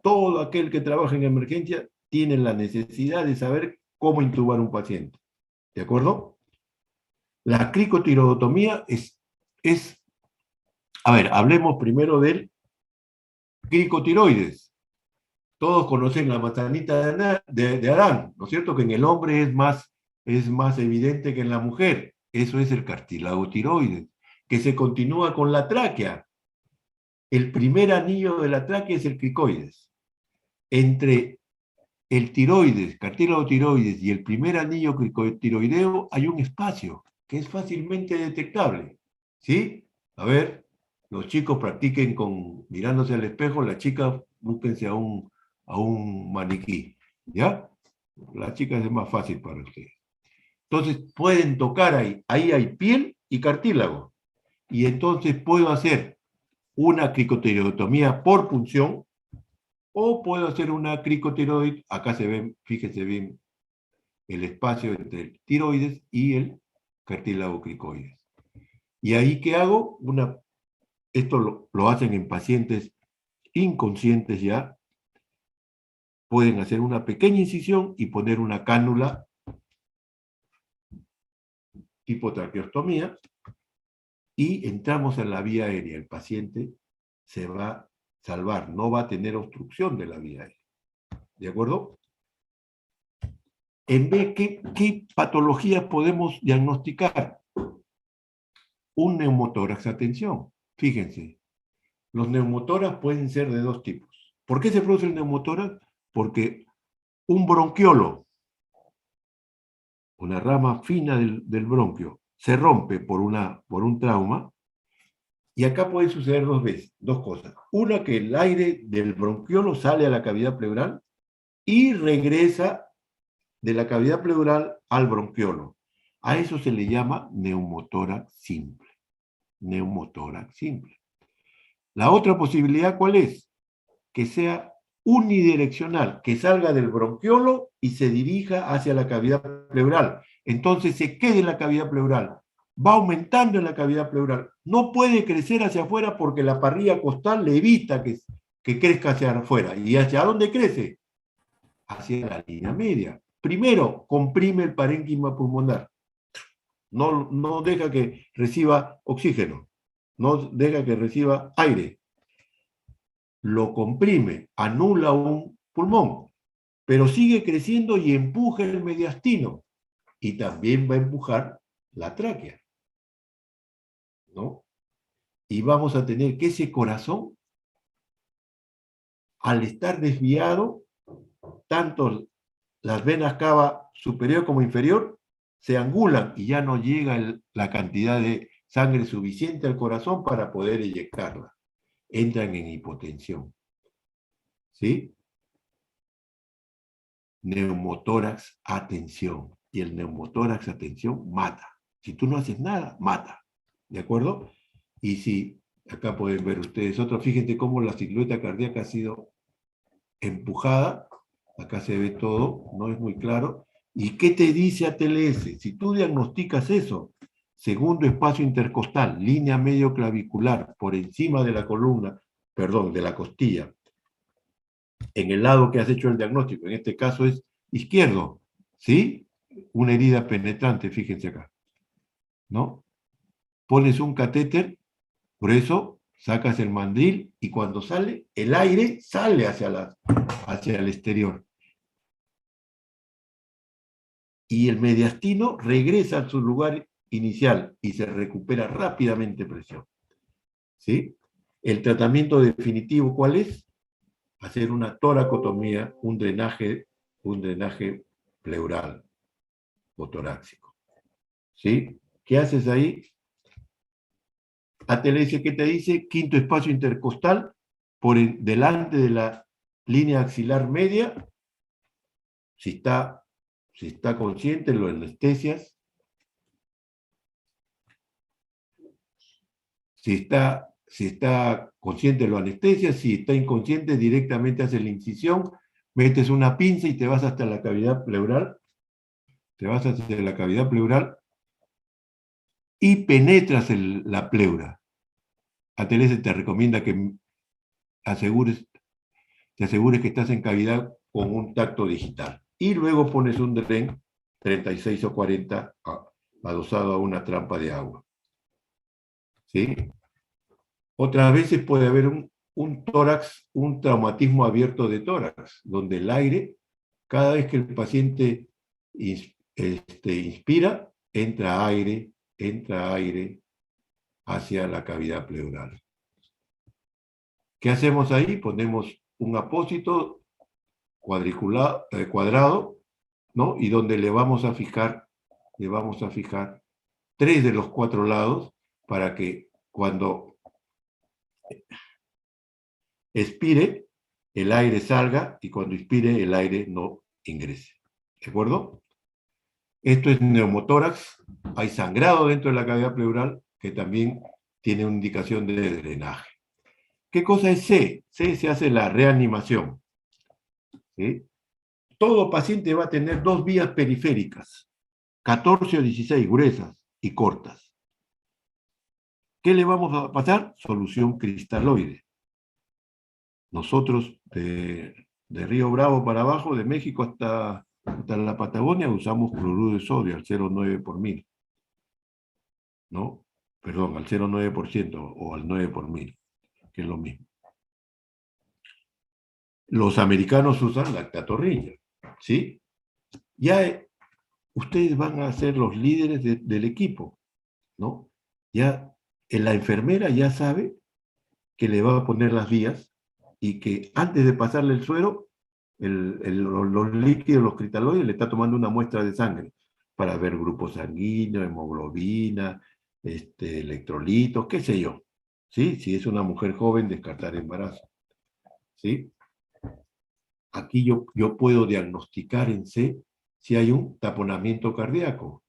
todo aquel que trabaja en emergencia tiene la necesidad de saber cómo intubar un paciente. ¿De acuerdo? La cricotirodotomía a ver, hablemos primero del cricotiroides. Todos conocen la manzanita de Adán, ¿no es cierto? Que en el hombre es más evidente que en la mujer. Eso es el cartílago tiroides, que se continúa con la tráquea. El primer anillo de la tráquea es el cricoides. Entre el tiroides, cartílago tiroides y el primer anillo cricotiroideo hay un espacio que es fácilmente detectable. ¿Sí? A ver, los chicos practiquen mirándose al espejo, las chicas búsquense a un maniquí. ¿Ya? Las chicas es más fácil para ustedes. Entonces pueden tocar ahí hay piel y cartílago. Y entonces puedo hacer una cricotiroidotomía por punción o puedo hacer una cricotiroid, acá se ven, fíjense bien, el espacio entre el tiroides y el cartílago cricoides. Y ahí, ¿qué hago? Esto lo hacen en pacientes inconscientes ya. Pueden hacer una pequeña incisión y poner una cánula tipo traqueostomía y entramos en la vía aérea. El paciente se va a salvar, no va a tener obstrucción de la vía aérea. ¿De acuerdo? En B, ¿qué patologías podemos diagnosticar? Un neumotórax a tensión. Fíjense, los neumotórax pueden ser de dos tipos. ¿Por qué se produce el neumotórax? Porque un bronquiolo, una rama fina del bronquio, se rompe por un trauma, y acá puede suceder dos cosas. Una, que el aire del bronquiolo sale a la cavidad pleural y regresa de la cavidad pleural al bronquiolo. A eso se le llama neumotórax simple. Neumotórax simple. La otra posibilidad, ¿cuál es? Que sea unidireccional, que salga del bronquiolo y se dirija hacia la cavidad pleural. Entonces se quede en la cavidad pleural. Va aumentando en la cavidad pleural. No puede crecer hacia afuera porque la parrilla costal le evita que crezca hacia afuera. ¿Y hacia dónde crece? Hacia la línea media. Primero, comprime el parénquima pulmonar. No deja que reciba oxígeno. No deja que reciba aire. Lo comprime, anula un pulmón, pero sigue creciendo y empuja el mediastino. Y también va a empujar la tráquea, ¿no? Y vamos a tener que ese corazón, al estar desviado, tanto las venas cava superior como inferior se angulan y ya no llega la cantidad de sangre suficiente al corazón para poder eyectarla. Entran en hipotensión. ¿Sí? Neumotórax, atención. Y el neumotórax, atención, mata. Si tú no haces nada, mata. ¿De acuerdo? Y si, acá pueden ver ustedes otro, fíjense cómo la silueta cardíaca ha sido empujada. Acá se ve todo, no es muy claro. ¿Y qué te dice ATLS? Si tú diagnosticas eso, segundo espacio intercostal, línea medio clavicular, por encima de la columna, perdón, de la costilla, en el lado que has hecho el diagnóstico, en este caso es izquierdo, ¿sí? Una herida penetrante, fíjense acá, ¿no? Pones un catéter, por eso sacas el mandril y cuando sale, el aire sale hacia el exterior. Y el mediastino regresa a su lugar inicial y se recupera rápidamente presión, ¿sí? El tratamiento definitivo, ¿cuál es? Hacer una toracotomía, un drenaje pleural o torácico. ¿Sí? ¿Qué haces ahí? ATLS, ¿qué te dice? Quinto espacio intercostal, delante de la línea axilar media. Si está consciente, lo anestesias. Si está consciente, lo anestesias. Si está inconsciente, directamente haces la incisión, metes una pinza y te vas hasta la cavidad pleural. Te vas hacia la cavidad pleural y penetras la pleura. ATLS te recomienda que te asegures que estás en cavidad con un tacto digital. Y luego pones un dren 36 o 40 adosado a una trampa de agua. ¿Sí? Otras veces puede haber un tórax, un traumatismo abierto de tórax, donde el aire, cada vez que el paciente inspira, entra aire hacia la cavidad pleural. ¿Qué hacemos ahí? Ponemos un apósito cuadrado, ¿no? Y donde le vamos a fijar 3 de los 4 lados para que cuando expire, el aire salga y cuando inspire, el aire no ingrese. ¿De acuerdo? Esto es neumotórax. Hay sangrado dentro de la cavidad pleural que también tiene una indicación de drenaje. ¿Qué cosa es C? C se hace la reanimación. ¿Sí? Todo paciente va a tener 2 vías periféricas, 14 o 16, gruesas y cortas. ¿Qué le vamos a pasar? Solución cristaloide. Nosotros de Río Bravo para abajo, de México hasta la Patagonia, usamos cloruro de sodio al 0,9 por mil. ¿No? Perdón, al 0,9% o al 9 por mil, que es lo mismo. Los americanos usan lactatorrina, ¿sí? Ya ustedes van a ser los líderes del equipo, ¿no? Ya la enfermera ya sabe que le va a poner las vías y que antes de pasarle el suero, los líquidos, los cristaloides, le está tomando una muestra de sangre para ver grupo sanguíneo, hemoglobina, electrolitos, qué sé yo. ¿Sí? Si es una mujer joven, descartar embarazo. ¿Sí? Aquí yo puedo diagnosticar en C si hay un taponamiento cardíaco.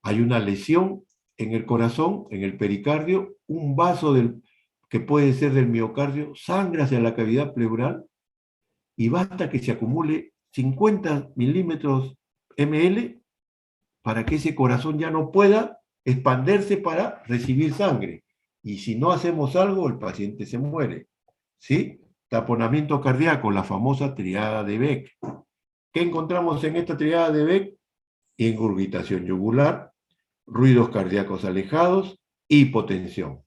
Hay una lesión en el corazón, en el pericardio, un vaso que puede ser del miocardio, sangra hacia la cavidad pleural y basta que se acumule 50 milímetros ml para que ese corazón ya no pueda expandirse para recibir sangre. Y si no hacemos algo, el paciente se muere. ¿Sí? Taponamiento cardíaco, la famosa triada de Beck. ¿Qué encontramos en esta triada de Beck? Ingurgitación yugular, ruidos cardíacos alejados, hipotensión.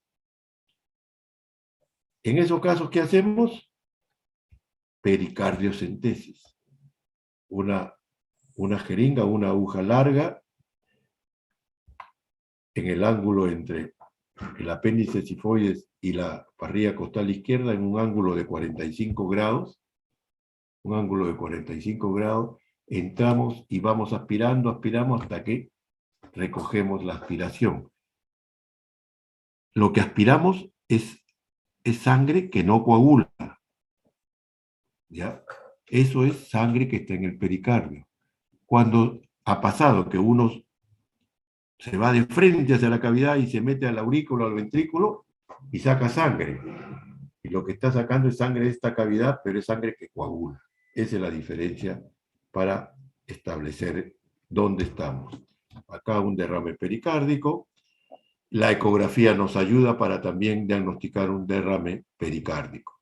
En esos casos, ¿qué hacemos? Pericardiocentesis. Una jeringa, una aguja larga en el ángulo entre el apéndice sifoides y la parrilla costal izquierda, en un ángulo de 45 grados, entramos y vamos aspiramos hasta que recogemos la aspiración. Lo que aspiramos es sangre que no coagula. ¿Ya? Eso es sangre que está en el pericardio. Cuando ha pasado que uno se va de frente hacia la cavidad y se mete al aurículo, al ventrículo, y saca sangre. Y lo que está sacando es sangre de esta cavidad, pero es sangre que coagula. Esa es la diferencia para establecer dónde estamos. Acá un derrame pericárdico. La ecografía nos ayuda para también diagnosticar un derrame pericárdico.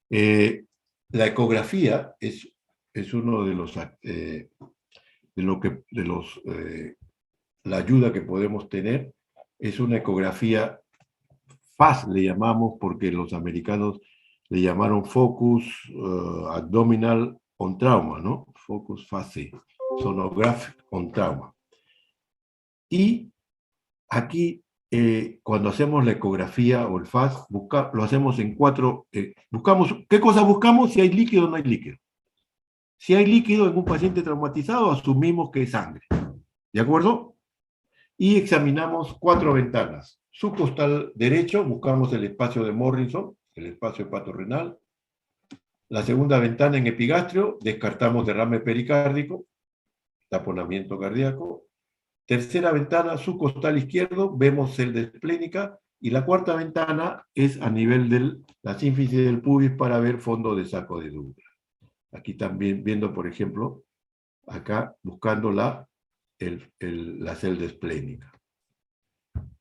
La ecografía es uno de los... la ayuda que podemos tener es una ecografía FAS, le llamamos, porque los americanos le llamaron Focus Abdominal on Trauma, ¿no? Focus FASE, Sonographic on Trauma. Y aquí, cuando hacemos la ecografía o el FAS, lo hacemos en 4, buscamos, ¿qué cosa buscamos? Si hay líquido o no hay líquido. Si hay líquido en un paciente traumatizado, asumimos que es sangre. ¿De acuerdo? Y examinamos 4 ventanas. Subcostal derecho, buscamos el espacio de Morrison, el espacio hepatorrenal. La segunda ventana en epigastrio, descartamos derrame pericárdico, taponamiento cardíaco. Tercera ventana, subcostal izquierdo, vemos celda esplénica. Y la cuarta ventana es a nivel de la sínfisis del pubis para ver fondo de saco de Douglas. Aquí también viendo, por ejemplo, acá buscando la celda esplénica.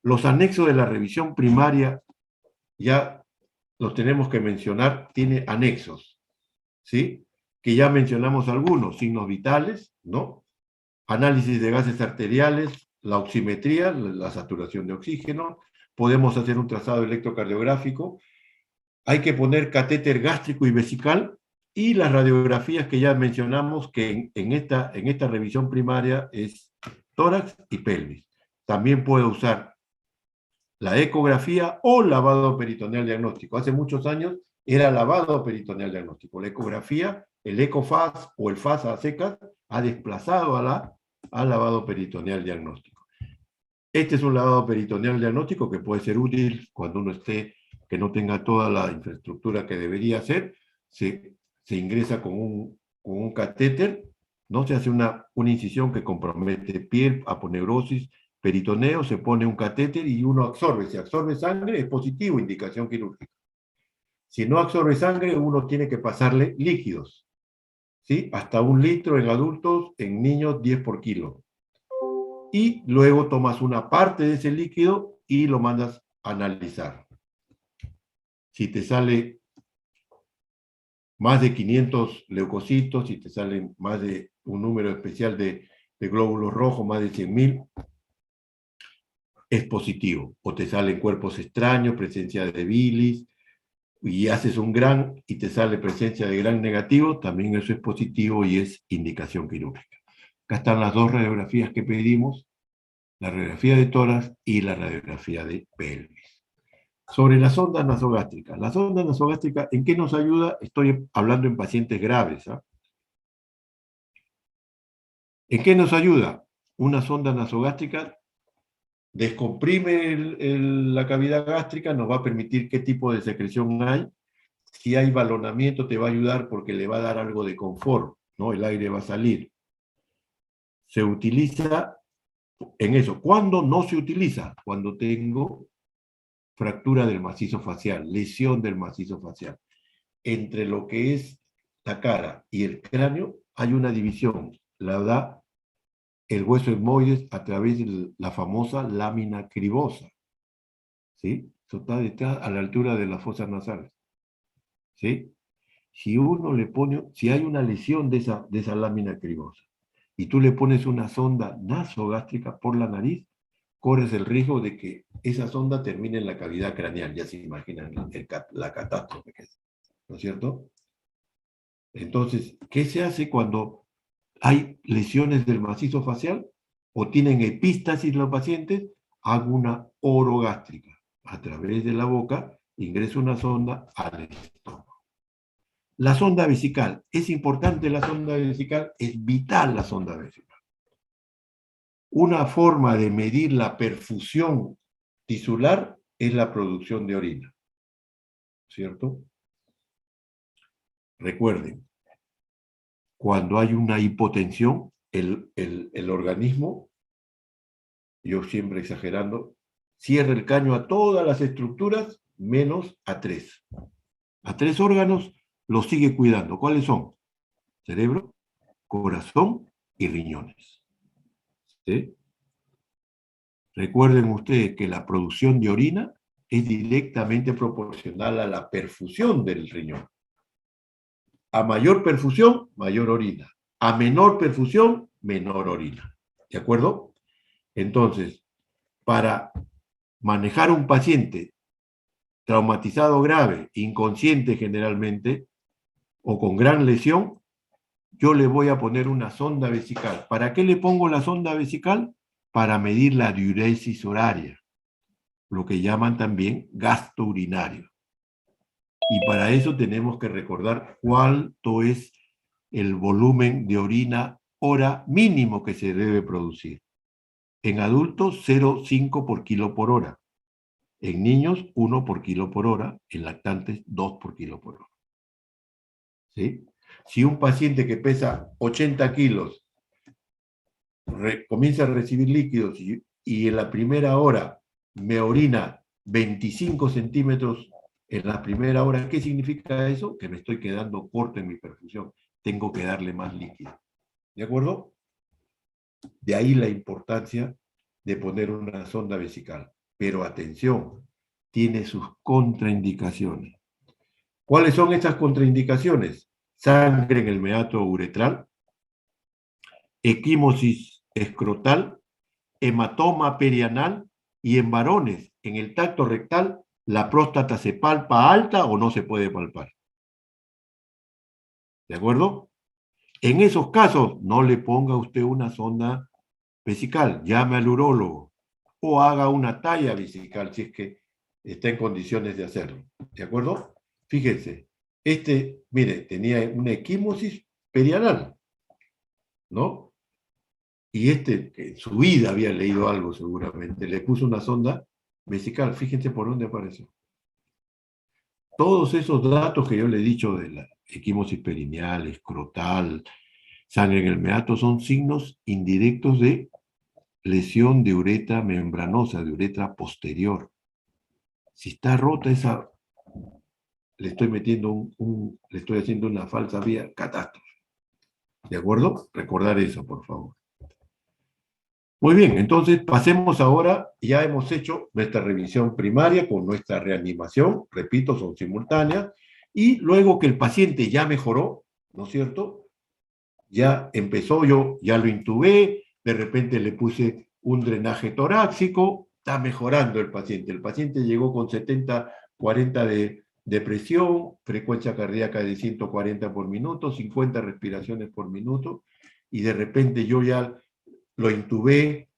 Los anexos de la revisión primaria, ya los tenemos que mencionar, tiene anexos, ¿sí? Que ya mencionamos algunos, signos vitales, ¿no? Análisis de gases arteriales, la oximetría, la saturación de oxígeno, podemos hacer un trazado electrocardiográfico, hay que poner catéter gástrico y vesical, y las radiografías que ya mencionamos que en esta revisión primaria es tórax y pelvis. También puedo usar la ecografía o lavado peritoneal diagnóstico. Hace muchos años era lavado peritoneal diagnóstico. La ecografía, el ECOFAS o el FAS a secas, ha desplazado al lavado peritoneal diagnóstico. Este es un lavado peritoneal diagnóstico que puede ser útil cuando uno que no tenga toda la infraestructura que debería hacer. Se ingresa con un catéter, ¿no? Se hace una incisión que compromete piel, aponeurosis, peritoneo, se pone un catéter y uno absorbe. Si absorbe sangre, es positivo, indicación quirúrgica. Si no absorbe sangre, uno tiene que pasarle líquidos, ¿sí? Hasta 1 litro en adultos, en niños 10 por kilo. Y luego tomas una parte de ese líquido y lo mandas a analizar. Si te sale más de 500 leucocitos, si te salen más de un número especial de glóbulos rojos, más de 100.000, es positivo. O te salen cuerpos extraños, presencia de bilis, y haces un gran y te sale presencia de gran negativo, también eso es positivo y es indicación quirúrgica. Acá están las 2 radiografías que pedimos, la radiografía de tórax y la radiografía de pelvis. Sobre la sonda nasogástrica. La sonda nasogástrica, ¿en qué nos ayuda? Estoy hablando en pacientes graves. ¿Ah? ¿En qué nos ayuda? Una sonda nasogástrica descomprime la cavidad gástrica, nos va a permitir qué tipo de secreción hay. Si hay balonamiento te va a ayudar porque le va a dar algo de confort, ¿no? El aire va a salir. Se utiliza en eso. ¿Cuándo no se utiliza? Cuando tengo fractura del macizo facial, lesión del macizo facial. Entre lo que es la cara y el cráneo hay una división, la da el hueso etmoides a través de la famosa lámina cribosa, ¿sí? Eso está detrás, a la altura de las fosas nasales, ¿sí? Si uno le pone, si hay una lesión de esa lámina cribosa y tú le pones una sonda nasogástrica por la nariz, corres el riesgo de que esa sonda termine en la cavidad craneal. Ya se imaginan la catástrofe que es, ¿no es cierto? Entonces, ¿qué se hace cuando hay lesiones del macizo facial o tienen epístasis los pacientes? Hago una orogástrica. A través de la boca ingreso una sonda al estómago. La sonda vesical. ¿Es importante la sonda vesical? Es vital la sonda vesical. Una forma de medir la perfusión tisular es la producción de orina, ¿cierto? Recuerden, cuando hay una hipotensión, el organismo, yo siempre exagerando, cierra el caño a todas las estructuras menos a 3. A 3 órganos los sigue cuidando. ¿Cuáles son? Cerebro, corazón y riñones. ¿Sí? Recuerden ustedes que la producción de orina es directamente proporcional a la perfusión del riñón. A mayor perfusión, mayor orina. A menor perfusión, menor orina. ¿De acuerdo? Entonces, para manejar un paciente traumatizado grave, inconsciente generalmente, o con gran lesión, yo le voy a poner una sonda vesical. ¿Para qué le pongo la sonda vesical? Para medir la diuresis horaria, lo que llaman también gasto urinario. Y para eso tenemos que recordar cuánto es el volumen de orina hora mínimo que se debe producir. En adultos, 0,5 por kilo por hora. En niños, 1 por kilo por hora. En lactantes, 2 por kilo por hora. ¿Sí? Si un paciente que pesa 80 kilos comienza a recibir líquidos y en la primera hora me orina 25 centímetros en la primera hora, ¿qué significa eso? Que me estoy quedando corto en mi perfusión. Tengo que darle más líquido. ¿De acuerdo? De ahí la importancia de poner una sonda vesical. Pero atención, tiene sus contraindicaciones. ¿Cuáles son estas contraindicaciones? Sangre en el meato uretral, equimosis escrotal, hematoma perianal y en varones, en el tacto rectal, la próstata se palpa alta o no se puede palpar. ¿De acuerdo? En esos casos, no le ponga usted una sonda vesical, llame al urólogo o haga una talla vesical si es que está en condiciones de hacerlo. ¿De acuerdo? Fíjense, mire, tenía una equimosis perianal, ¿no? Y que en su vida había leído algo seguramente, le puso una sonda vesical. Fíjense por dónde apareció. Todos esos datos que yo le he dicho de la equimosis perineal, escrotal, sangre en el meato, son signos indirectos de lesión de uretra membranosa, de uretra posterior. Si está rota esa, le estoy metiendo le estoy haciendo una falsa vía, catástrofe. ¿De acuerdo? Recordar eso, por favor. Muy bien, entonces pasemos ahora, ya hemos hecho nuestra revisión primaria con nuestra reanimación, repito, son simultáneas, y luego que el paciente ya mejoró, ¿no es cierto? Ya empezó, yo ya lo intubé, de repente le puse un drenaje torácico, está mejorando el paciente llegó con 70, 40 de presión, frecuencia cardíaca de 140 por minuto, 50 respiraciones por minuto, y de repente yo ya lo intubé,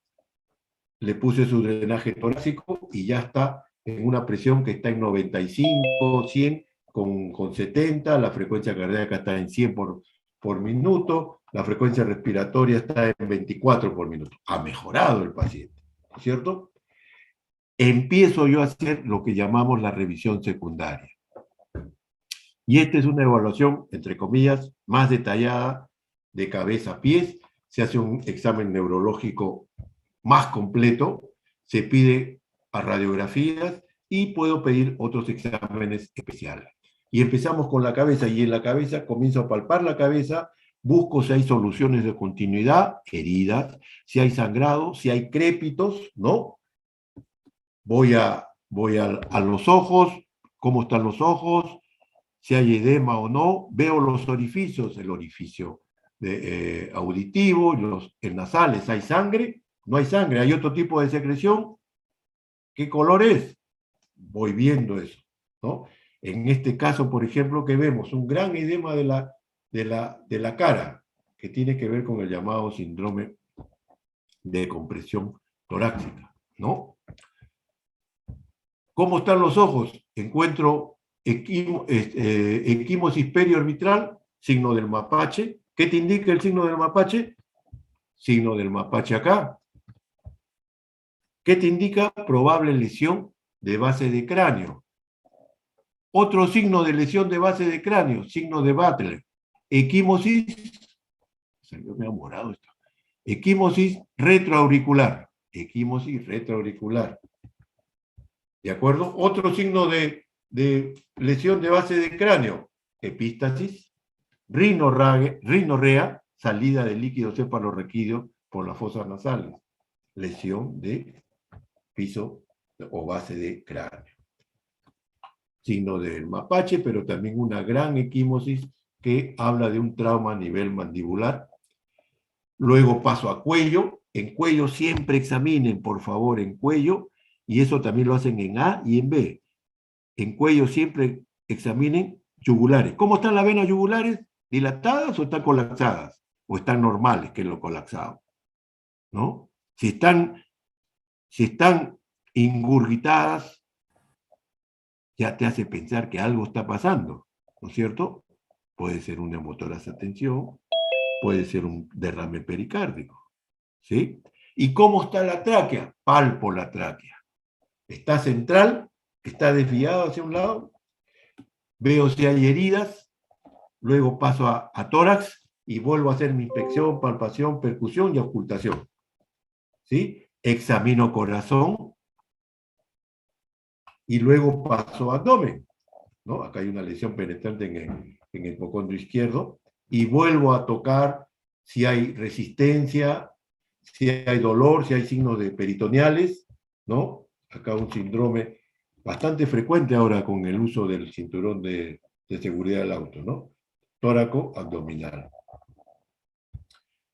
le puse su drenaje torácico y ya está en una presión que está en 95, 100, con 70, la frecuencia cardíaca está en 100 por minuto, la frecuencia respiratoria está en 24 por minuto. Ha mejorado el paciente, ¿cierto? Empiezo yo a hacer lo que llamamos la revisión secundaria. Y esta es una evaluación, entre comillas, más detallada de cabeza a pies. Se hace un examen neurológico más completo, se pide a radiografías y puedo pedir otros exámenes especiales. Y empezamos con la cabeza, y en la cabeza comienzo a palpar la cabeza, busco si hay soluciones de continuidad, heridas, si hay sangrado, si hay crépitos, ¿no? Voy a los ojos, cómo están los ojos, si hay edema o no, veo los orificios, el orificio auditivo, el nasales, ¿hay sangre? No hay sangre, hay otro tipo de secreción. ¿Qué color es? Voy viendo eso, ¿no? En este caso, por ejemplo, que vemos un gran edema de la cara, que tiene que ver con el llamado síndrome de compresión torácica, ¿no? ¿Cómo están los ojos? Encuentro equimosis periorbital, signo del mapache. ¿Qué te indica el signo del mapache? Signo del mapache acá. ¿Qué te indica? Probable lesión de base de cráneo. Otro signo de lesión de base de cráneo, signo de Butler. Equimosis, salió medio morado esto. Equimosis retroauricular. Equimosis retroauricular. ¿De acuerdo? Otro signo de lesión de base de cráneo, epístasis, rinorrea, salida de líquido cefalorraquídeo por las fosas nasales, lesión de piso o base de cráneo. Signo del mapache, pero también una gran equimosis que habla de un trauma a nivel mandibular. Luego paso a cuello. En cuello siempre examinen, por favor, en cuello, y eso también lo hacen en A y en B. En cuello siempre examinen yugulares. ¿Cómo están las venas yugulares? ¿Dilatadas o están colapsadas? ¿O están normales, que es lo colapsado? ¿No? Si están ingurgitadas, ya te hace pensar que algo está pasando, ¿no es cierto? Puede ser una hemotoracia tensión, puede ser un derrame pericárdico, ¿sí? ¿Y cómo está la tráquea? Palpo la tráquea. Está central, está desviado hacia un lado, veo si hay heridas, luego paso a tórax y vuelvo a hacer mi inspección, palpación, percusión y ocultación, ¿sí? Examino corazón y luego paso a abdomen, ¿no? Acá hay una lesión penetrante en el hipocondrio izquierdo y vuelvo a tocar si hay resistencia, si hay dolor, si hay signos de peritoneales, ¿no? Acá un síndrome bastante frecuente ahora con el uso del cinturón de seguridad del auto, ¿no? Tóraco abdominal.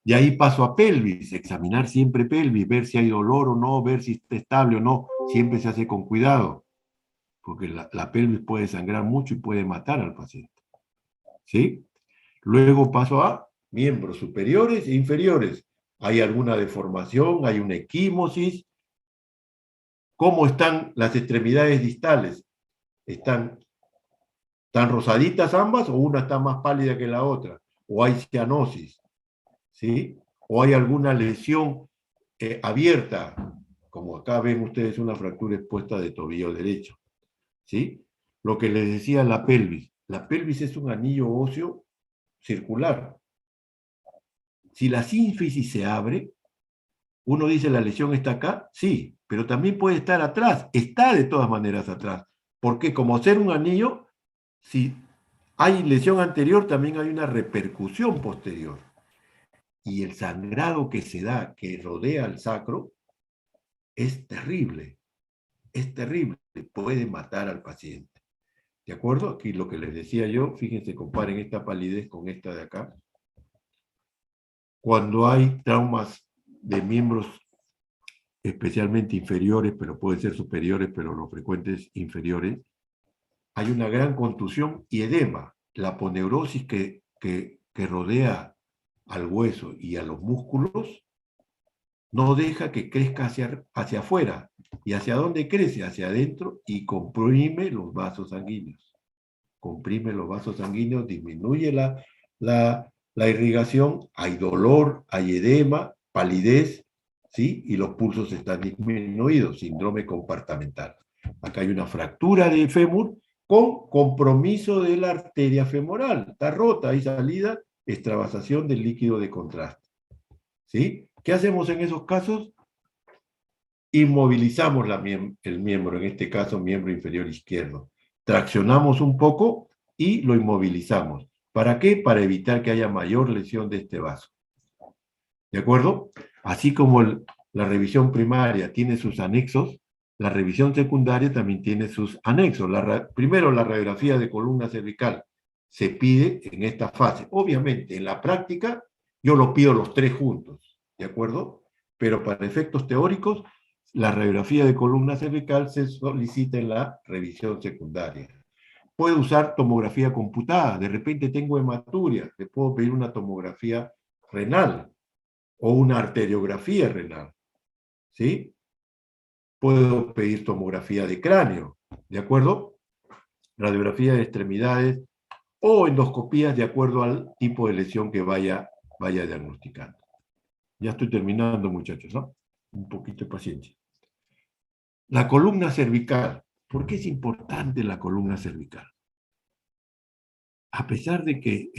Y ahí paso a pelvis, examinar siempre pelvis, ver si hay dolor o no, ver si está estable o no, siempre se hace con cuidado, porque la pelvis puede sangrar mucho y puede matar al paciente. ¿Sí? Luego paso a miembros superiores e inferiores. ¿Hay alguna deformación? ¿Hay una equimosis? ¿Cómo están las extremidades distales? ¿Están rosaditas ambas o una está más pálida que la otra? ¿O hay cianosis? ¿Sí? ¿O hay alguna lesión abierta? Como acá ven ustedes una fractura expuesta de tobillo derecho. ¿Sí? Lo que les decía la pelvis. La pelvis es un anillo óseo circular. Si la sínfisis se abre, uno dice la lesión está acá, sí, pero también puede estar atrás, está de todas maneras atrás, porque como ser un anillo, si hay lesión anterior, también hay una repercusión posterior. Y el sangrado que se da, que rodea al sacro, es terrible, puede matar al paciente. ¿De acuerdo? Aquí lo que les decía yo, fíjense, comparen esta palidez con esta de acá. Cuando hay traumas de miembros especialmente inferiores, pero pueden ser superiores, pero lo frecuente es inferiores, hay una gran contusión y edema. La aponeurosis que rodea al hueso y a los músculos no deja que crezca hacia afuera. ¿Y hacia dónde crece? Hacia adentro y comprime los vasos sanguíneos. Comprime los vasos sanguíneos, disminuye la irrigación, hay dolor, hay edema, palidez, ¿sí? Y los pulsos están disminuidos, síndrome compartamental. Acá hay una fractura de fémur con compromiso de la arteria femoral. Está rota, hay salida, extravasación del líquido de contraste. ¿Sí? ¿Qué hacemos en esos casos? Inmovilizamos el miembro, en este caso miembro inferior izquierdo. Traccionamos un poco y lo inmovilizamos. ¿Para qué? Para evitar que haya mayor lesión de este vaso. ¿De acuerdo? Así como la revisión primaria tiene sus anexos, la revisión secundaria también tiene sus anexos. Primero, la radiografía de columna cervical se pide en esta fase. Obviamente, en la práctica, yo lo pido los tres juntos, ¿de acuerdo? Pero para efectos teóricos, la radiografía de columna cervical se solicita en la revisión secundaria. Puedo usar tomografía computada. De repente tengo hematuria, le puedo pedir una tomografía renal o una arteriografía renal, ¿sí? Puedo pedir tomografía de cráneo, ¿de acuerdo? Radiografía de extremidades o endoscopías de acuerdo al tipo de lesión que vaya diagnosticando. Ya estoy terminando, muchachos, ¿no? Un poquito de paciencia. La columna cervical. ¿Por qué es importante la columna cervical? A pesar de que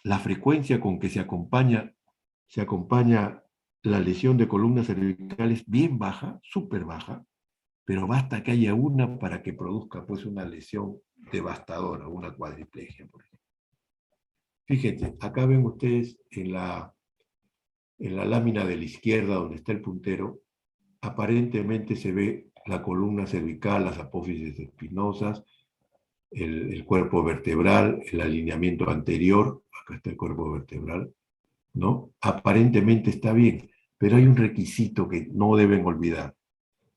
la frecuencia con que se acompaña la lesión de columna cervical es bien baja, súper baja, pero basta que haya una para que produzca pues una lesión devastadora, una cuadriplegia, por ejemplo. Fíjense, acá ven ustedes en la lámina de la izquierda donde está el puntero, aparentemente se ve la columna cervical, las apófisis espinosas, el cuerpo vertebral, el alineamiento anterior, acá está el cuerpo vertebral, ¿no? Aparentemente está bien, pero hay un requisito que no deben olvidar.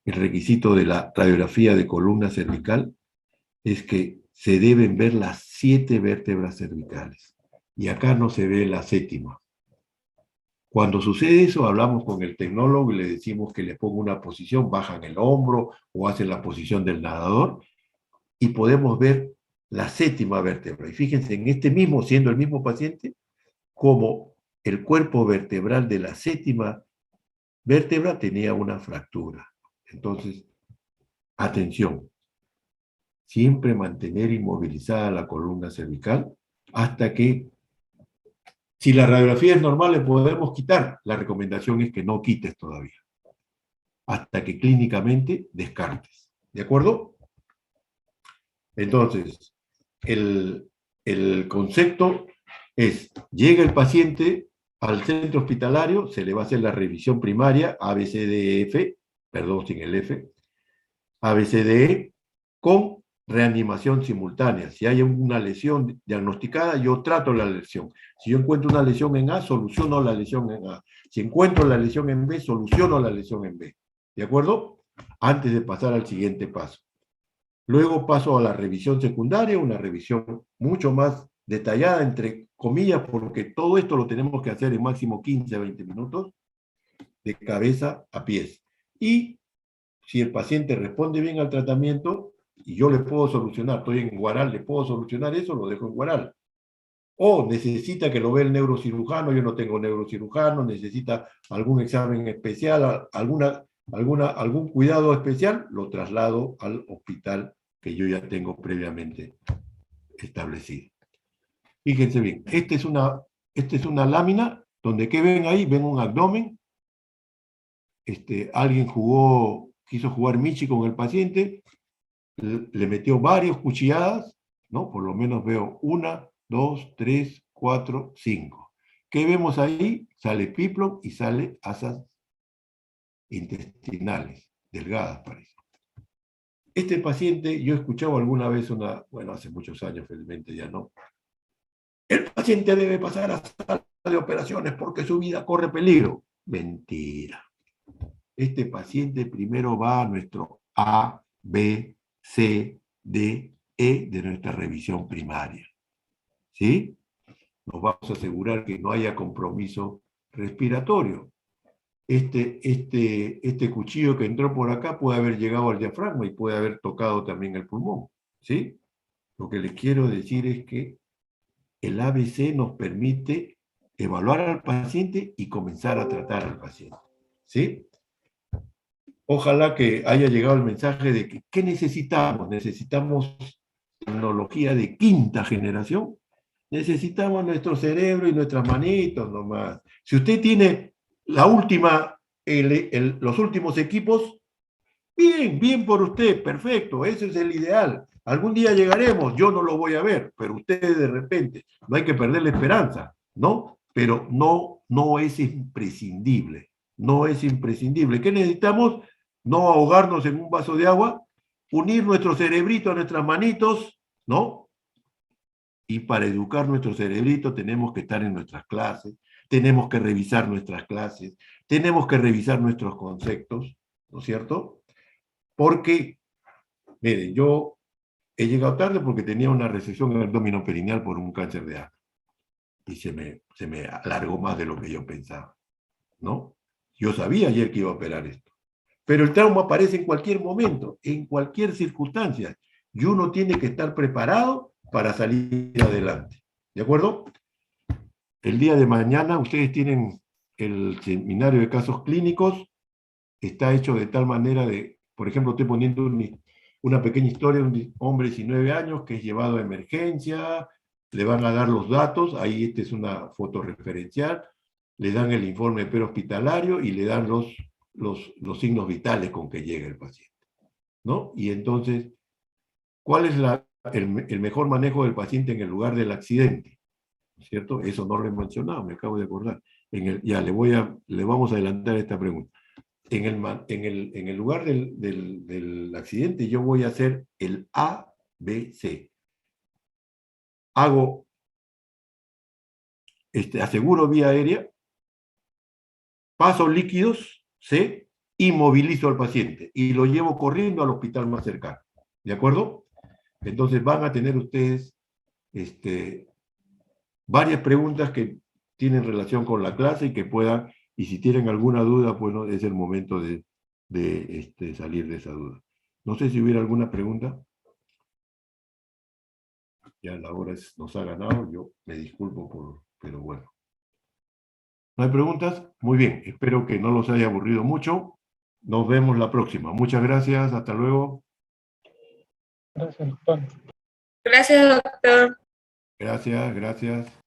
El requisito de la radiografía de columna cervical es que se deben ver las 7 vértebras cervicales. Y acá no se ve la 7ª. Cuando sucede eso, hablamos con el tecnólogo y le decimos que le ponga una posición, bajan el hombro o hacen la posición del nadador y podemos ver la 7ª vértebra. Y fíjense, en este mismo, siendo el mismo paciente, como el cuerpo vertebral de la 7ª vértebra tenía una fractura. Entonces, atención, siempre mantener inmovilizada la columna cervical hasta que, si la radiografía es normal, le podemos quitar. La recomendación es que no quites todavía, hasta que clínicamente descartes. ¿De acuerdo? Entonces, el concepto es, llega el paciente al centro hospitalario, se le va a hacer la revisión primaria, ABCDEF, perdón, sin el F, ABCDE, con reanimación simultánea. Si hay una lesión diagnosticada, yo trato la lesión. Si yo encuentro una lesión en A, soluciono la lesión en A. Si encuentro la lesión en B, soluciono la lesión en B. ¿De acuerdo? Antes de pasar al siguiente paso. Luego paso a la revisión secundaria, una revisión mucho más detallada, entre comillas, porque todo esto lo tenemos que hacer en máximo 15 a 20 minutos, de cabeza a pies. Y si el paciente responde bien al tratamiento, y yo le puedo solucionar, estoy en Huaral, le puedo solucionar eso, lo dejo en Huaral. O necesita que lo vea el neurocirujano, yo no tengo neurocirujano, necesita algún examen especial, algún cuidado especial, lo traslado al hospital que yo ya tengo previamente establecido. Fíjense bien, esta es una lámina donde, ¿qué ven ahí? Ven un abdomen. Alguien quiso jugar Michi con el paciente, le metió varias cuchilladas, ¿no? Por lo menos veo 1, 2, 3, 4, 5. ¿Qué vemos ahí? Sale piplon y sale asas intestinales, delgadas parece. Este paciente, yo he escuchado alguna vez hace muchos años, felizmente ya no, el paciente debe pasar a sala de operaciones porque su vida corre peligro. Mentira. Este paciente primero va a nuestro A, B, C, D, E de nuestra revisión primaria. ¿Sí? Nos vamos a asegurar que no haya compromiso respiratorio. Este cuchillo que entró por acá puede haber llegado al diafragma y puede haber tocado también el pulmón. ¿Sí? Lo que les quiero decir es que el ABC nos permite evaluar al paciente y comenzar a tratar al paciente. ¿Sí? Ojalá que haya llegado el mensaje de que ¿qué necesitamos? Necesitamos tecnología de 5ª generación. Necesitamos nuestro cerebro y nuestras manitos nomás. Si usted tiene la última los últimos equipos, bien, bien por usted, perfecto, ese es el ideal. Algún día llegaremos, yo no lo voy a ver, pero ustedes de repente, no hay que perder la esperanza, ¿no? Pero no es imprescindible, no es imprescindible. ¿Qué necesitamos? No ahogarnos en un vaso de agua, unir nuestro cerebrito a nuestras manitos, ¿no? Y para educar nuestro cerebrito tenemos que estar en nuestras clases, tenemos que revisar nuestras clases, tenemos que revisar nuestros conceptos, ¿no es cierto? Porque, miren, yo he llegado tarde porque tenía una resección abdominal perineal por un cáncer de ano. Y se me alargó más de lo que yo pensaba, ¿no? Yo sabía ayer que iba a operar esto. Pero el trauma aparece en cualquier momento, en cualquier circunstancia. Y uno tiene que estar preparado para salir adelante. ¿De acuerdo? El día de mañana ustedes tienen el seminario de casos clínicos. Está hecho de tal manera de, por ejemplo, estoy poniendo una pequeña historia de un hombre de 19 años que es llevado a emergencia, le van a dar los datos, ahí esta es una foto referencial, le dan el informe prehospitalario y le dan los signos vitales con que llega el paciente, ¿no? Y entonces, ¿cuál es el mejor manejo del paciente en el lugar del accidente? ¿Cierto? Eso no lo he mencionado, me acabo de acordar. Ya, le vamos a adelantar esta pregunta. En el lugar del accidente yo voy a hacer el ABC. Aseguro vía aérea, paso líquidos, C, y movilizo al paciente y lo llevo corriendo al hospital más cercano. ¿De acuerdo? Entonces van a tener ustedes varias preguntas que tienen relación con la clase y que puedan, y si tienen alguna duda, pues no, es el momento de salir de esa duda. No sé si hubiera alguna pregunta. Ya la hora nos ha ganado, yo me disculpo pero bueno. ¿No hay preguntas? Muy bien, espero que no los haya aburrido mucho. Nos vemos la próxima. Muchas gracias, hasta luego. Gracias, doctor. Gracias, doctor. Gracias, gracias.